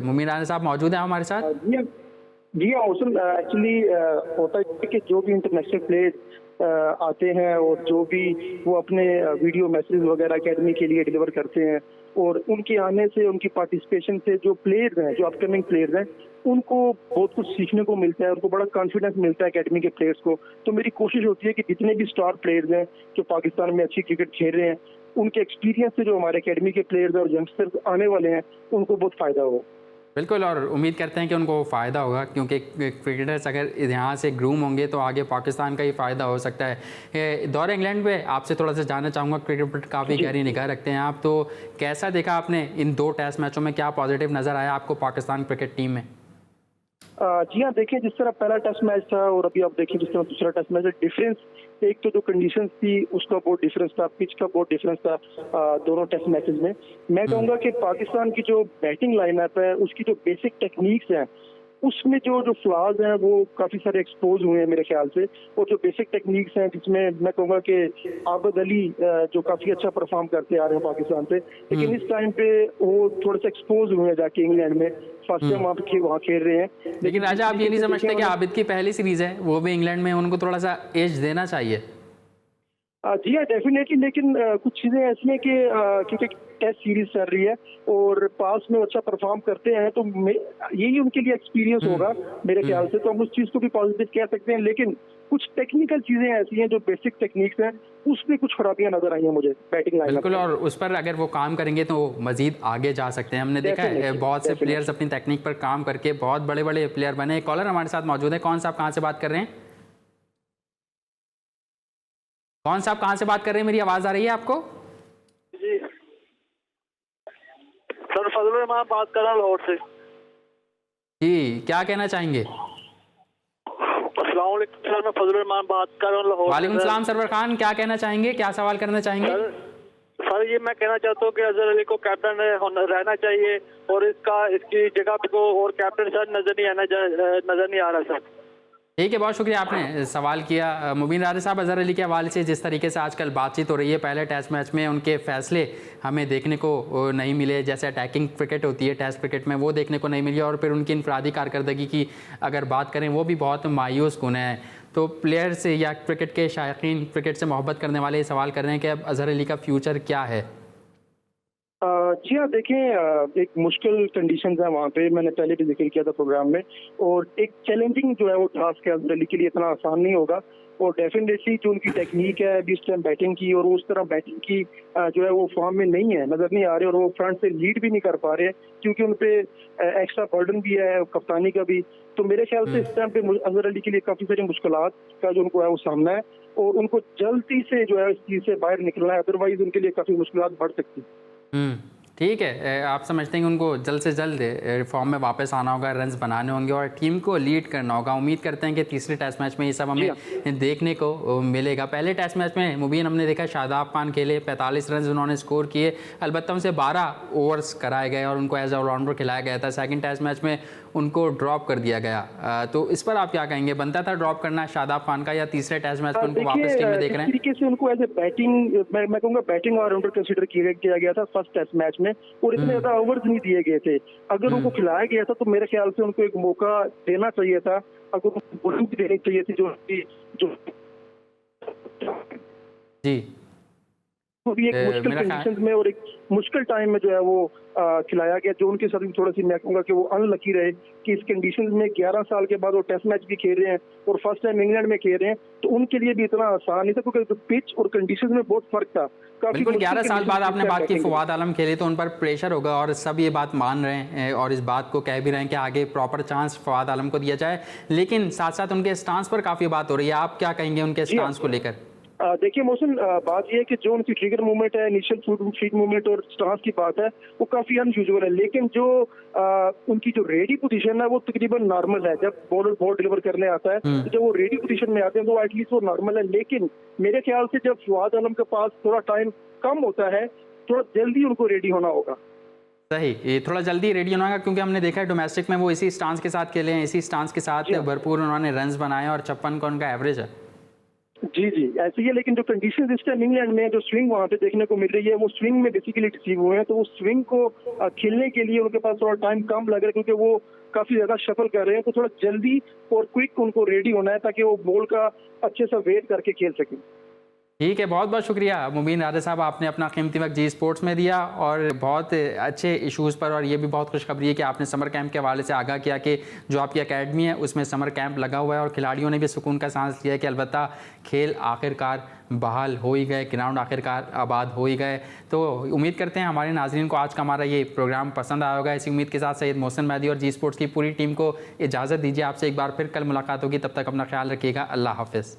मुमीन राना साहब मौजूद हैं हमारे साथ? जी हाँ मौसम, एक्चुअली होता है कि जो भी इंटरनेशनल प्लेयर आते हैं और जो भी वो अपने वीडियो मैसेज वगैरह एकेडमी के लिए डिलीवर करते हैं, और उनके आने से, उनकी पार्टिसिपेशन से जो प्लेयर्स हैं, जो अपकमिंग प्लेयर्स हैं, उनको बहुत कुछ सीखने को मिलता है, उनको बड़ा कॉन्फिडेंस मिलता है एकेडमी के प्लेयर्स को। तो मेरी कोशिश होती है कि जितने भी स्टार प्लेयर्स हैं जो पाकिस्तान में अच्छी क्रिकेट खेल रहे हैं, उनके एक्सपीरियंस से जो हमारे एकेडमी के प्लेयर्स और यंगस्टर्स आने वाले हैं उनको बहुत फ़ायदा हो। बिल्कुल, और उम्मीद करते हैं कि उनको फ़ायदा होगा, क्योंकि क्रिकेटर्स अगर यहाँ से ग्रूम होंगे तो आगे पाकिस्तान का ही फ़ायदा हो सकता है। दौरे इंग्लैंड पे आपसे थोड़ा सा जानना चाहूँगा, क्रिकेट पर काफ़ी गहरी निगाह रखते हैं आप, तो कैसा देखा आपने इन 2 टेस्ट मैचों में, क्या पॉजिटिव नज़र आया आपको पाकिस्तान क्रिकेट टीम में? जी हाँ, देखिए जिस तरह पहला टेस्ट मैच था और अभी आप देखिए जिस तरह दूसरा टेस्ट मैच है, डिफरेंस एक तो जो कंडीशंस थी उसका बहुत डिफरेंस था, पिच का बहुत डिफरेंस था दोनों टेस्ट मैचेस में। मैं कहूँगा कि पाकिस्तान की जो बैटिंग लाइनअप है उसकी जो बेसिक टेक्निक्स हैं उसमें जो फ्लॉज हैं वो काफी सारे एक्सपोज हुए हैं मेरे ख्याल से, और जो बेसिक टेक्निक्स हैं जिसमें मैं कहूँगा कि आबिद अली जो काफी अच्छा परफॉर्म करते आ रहे हैं पाकिस्तान से, लेकिन इस टाइम पे वो थोड़ा सा एक्सपोज हुए हैं जाके इंग्लैंड में, फर्स्ट टाइम वहाँ खेल रहे हैं। लेकिन राजा आप ये नहीं समझते कि आबिद की पहली सीरीज है, वो भी इंग्लैंड में, उनको थोड़ा सा एज देना चाहिए? जी हाँ डेफिनेटली, लेकिन कुछ चीजें ऐसी हैं कि क्योंकि टेस्ट सीरीज चल रही है और पास में अच्छा परफॉर्म करते हैं तो यही उनके लिए एक्सपीरियंस होगा मेरे ख्याल से, तो हम उस चीज को भी पॉजिटिव कह सकते हैं। लेकिन कुछ टेक्निकल चीजें ऐसी हैं जो बेसिक टेक्निक्स हैं उसमें कुछ खराबियां नजर आई हैं मुझे बैटिंग लाइन। बिल्कुल, और उस पर अगर वो काम करेंगे तो मजीद आगे जा सकते हैं। हमने देखा है बहुत से प्लेयर्स अपनी टेक्निक पर काम करके बहुत बड़े बड़े प्लेयर बने। कॉलर हमारे साथ मौजूद है। कौन साहब कहाँ से बात कर रहे हैं? कौन साहब कहाँ से बात कर रहे हैं? मेरी आवाज आ रही है आपको? जी सर, फजल रहमान बात कर रहा हूँ लाहौर से। जी, क्या कहना चाहेंगे? अस्सलाम वालेकुम सर, मैं फजल रहमान बात कर रहा हूँ लाहौर से। वालेकुम सलाम सरवर खान, क्या कहना चाहेंगे, क्या सवाल करना चाहेंगे? सर ये मैं कहना चाहता हूँ कि अजहर अली को कैप्टन रहना चाहिए और इसकी जगह पे को और कैप्टन सर नजर नहीं आ रहा सर। ठीक है, बहुत शुक्रिया आपने सवाल किया। मुबीन राजा साहब, अजहर अली के हवाले से जिस तरीके से आजकल बातचीत हो रही है, पहले टेस्ट मैच में उनके फैसले हमें देखने को नहीं मिले, जैसे अटैकिंग क्रिकेट होती है टेस्ट क्रिकेट में वो देखने को नहीं मिली, और फिर उनकी इनफरादी कारकर्दगी की अगर बात करें वो भी बहुत मायूस कुन है। तो प्लेयर्स या क्रिकेट के शायकीन, क्रिकेट से मोहब्बत करने वाले ये सवाल कर रहे हैं कि अब अजहर अली का फ्यूचर क्या है? जी हाँ, देखें एक मुश्किल कंडीशंस है वहाँ पे, मैंने पहले भी जिक्र किया था प्रोग्राम में, और एक चैलेंजिंग जो है वो टास्क है अजहर अली के लिए, इतना आसान नहीं होगा। और डेफिनेटली जो उनकी टेक्निक है अभी इस टाइम बैटिंग की, और उस तरह बैटिंग की जो है वो फॉर्म में नहीं है, नजर नहीं आ रहे, और वो फ्रंट से लीड भी नहीं कर पा रहे क्योंकि उन पे एक्स्ट्रा बर्डन भी है कप्तानी का भी। तो मेरे ख्याल से इस टाइम पे अजहर अली के लिए काफी सारी मुश्किलात का जो उनको है वो सामना है, और उनको जल्दी से जो है इस चीज से बाहर निकलना है, अदरवाइज उनके लिए काफी मुश्किलात बढ़ सकती है। ठीक है, आप समझते हैं कि उनको जल्द से जल्द फॉर्म में वापस आना होगा, रन्स बनाने होंगे और टीम को लीड करना होगा। उम्मीद करते हैं कि तीसरे टेस्ट मैच में ये सब हमें देखने को मिलेगा। पहले टेस्ट मैच में मुबीन हमने देखा शादाब खान खेले, 45 रन उन्होंने स्कोर किए, अलबत्ता उनसे 12 ओवर्स कराए गए और उनको एज ऑलराउंडर खिलाया गया था। सेकंड टेस्ट मैच में उनको ड्रॉप कर दिया गया, तो इस पर आप क्या कहेंगे? बनता था ड्रॉप करना शादाब खान का, या तीसरे टेस्ट मैच में उनको वापस टीम में देख रहे हैं? तरीके से उनको एज ए बैटिंग, मैं कहूँगा बैटिंग ऑलराउंडर कंसीडर किया गया था फर्स्ट टेस्ट मैच में, और इतने ज्यादा ओवर्स नहीं दिए गए थे। अगर उनको खिलाया गया था तो मेरे ख्याल से उनको एक मौका देना चाहिए था, अगर उनको बॉलिंग देनी चाहिए थी जो जी वो भी एक मुश्किल कंडीशंस में और एक मुश्किल टाइम में जो है वो खिलाया गया, जो उनके साथ थोड़ा सी मैं कहूँगा कि वो अनलकी रहे कि इस कंडीशंस में 11 साल के बाद वो टेस्ट मैच भी खेल रहे हैं और फर्स्ट टाइम इंग्लैंड में खेल रहे हैं, तो उनके लिए भी इतना आसान नहीं था क्योंकि पिच और कंडीशंस में बहुत फर्क था। बिल्कुल, 11 साल बाद आपने बात की फवाद आलम खेले तो उन पर प्रेशर होगा और सब ये बात मान रहे हैं और इस बात को कह भी रहे हैं कि आगे प्रॉपर चांस फवाद आलम को दिया जाए, लेकिन साथ साथ उनके स्टांस पर काफ़ी बात हो रही है। आप क्या कहेंगे उनके स्टांस को लेकर? देखिए मोहसिन, बात यह है कि जो उनकी ट्रिगर मूवमेंट है, इनिशियल फीट मूवमेंट और स्टांस की बात है, वो काफी अनयूजुअल है। लेकिन जो उनकी जो रेडी पोजीशन है वो तकरीबन नॉर्मल है। जब बॉलर बॉल डिलीवर करने आता है तो जब वो रेडी पोजीशन में आते हैं तो एटलीस्ट वो नॉर्मल है। लेकिन मेरे ख्याल से जब फवाद आलम के पास थोड़ा टाइम कम होता है, थोड़ा जल्दी उनको रेडी होना होगा। सही, ये थोड़ा जल्दी रेडी होना होगा, क्योंकि हमने देखा है डोमेस्टिक में वो इसी स्टांस के साथ खेले हैं, इसी स्टांस के साथ भरपूर उन्होंने रन्स बनाए और 56 का उनका एवरेज है। जी जी, ऐसे ही है। लेकिन जो कंडीशन इस टाइम इंग्लैंड में जो स्विंग वहाँ पे देखने को मिल रही है, वो स्विंग में बेसिकली डिसीव हुए हैं। तो वो स्विंग को खेलने के लिए उनके पास थोड़ा टाइम कम लग रहा है, क्योंकि वो काफी ज्यादा शफल कर रहे हैं। तो थोड़ा जल्दी और क्विक उनको रेडी होना है ताकि वो बॉल का अच्छे से वेट करके खेल सकें। ठीक है, बहुत बहुत शुक्रिया मुबीन राजा साहब, आपने अपना कीमती वक्त जी स्पोर्ट्स में दिया और बहुत अच्छे इश्यूज़ पर। और ये भी बहुत खुशखबरी है कि आपने समर कैंप के हवाले से आगाह किया कि जो आपकी एकेडमी है उसमें समर कैंप लगा हुआ है और खिलाड़ियों ने भी सुकून का सांस लिया है कि अलबत्ता खेल आखिरकार बहाल हो ही गए, ग्राउंड आखिरकार आबाद हो ही गए। तो उम्मीद करते हैं हमारे नाजरीन को आज का हमारा ये प्रोग्राम पसंद आया होगा। इसी उम्मीद के साथ सैयद मोहसिन मेहदी और जी स्पोर्ट्स की पूरी टीम को इजाज़त दीजिए। आपसे एक बार फिर कल मुलाकात होगी, तब तक अपना ख्याल रखिएगा। अल्लाह हाफिज़।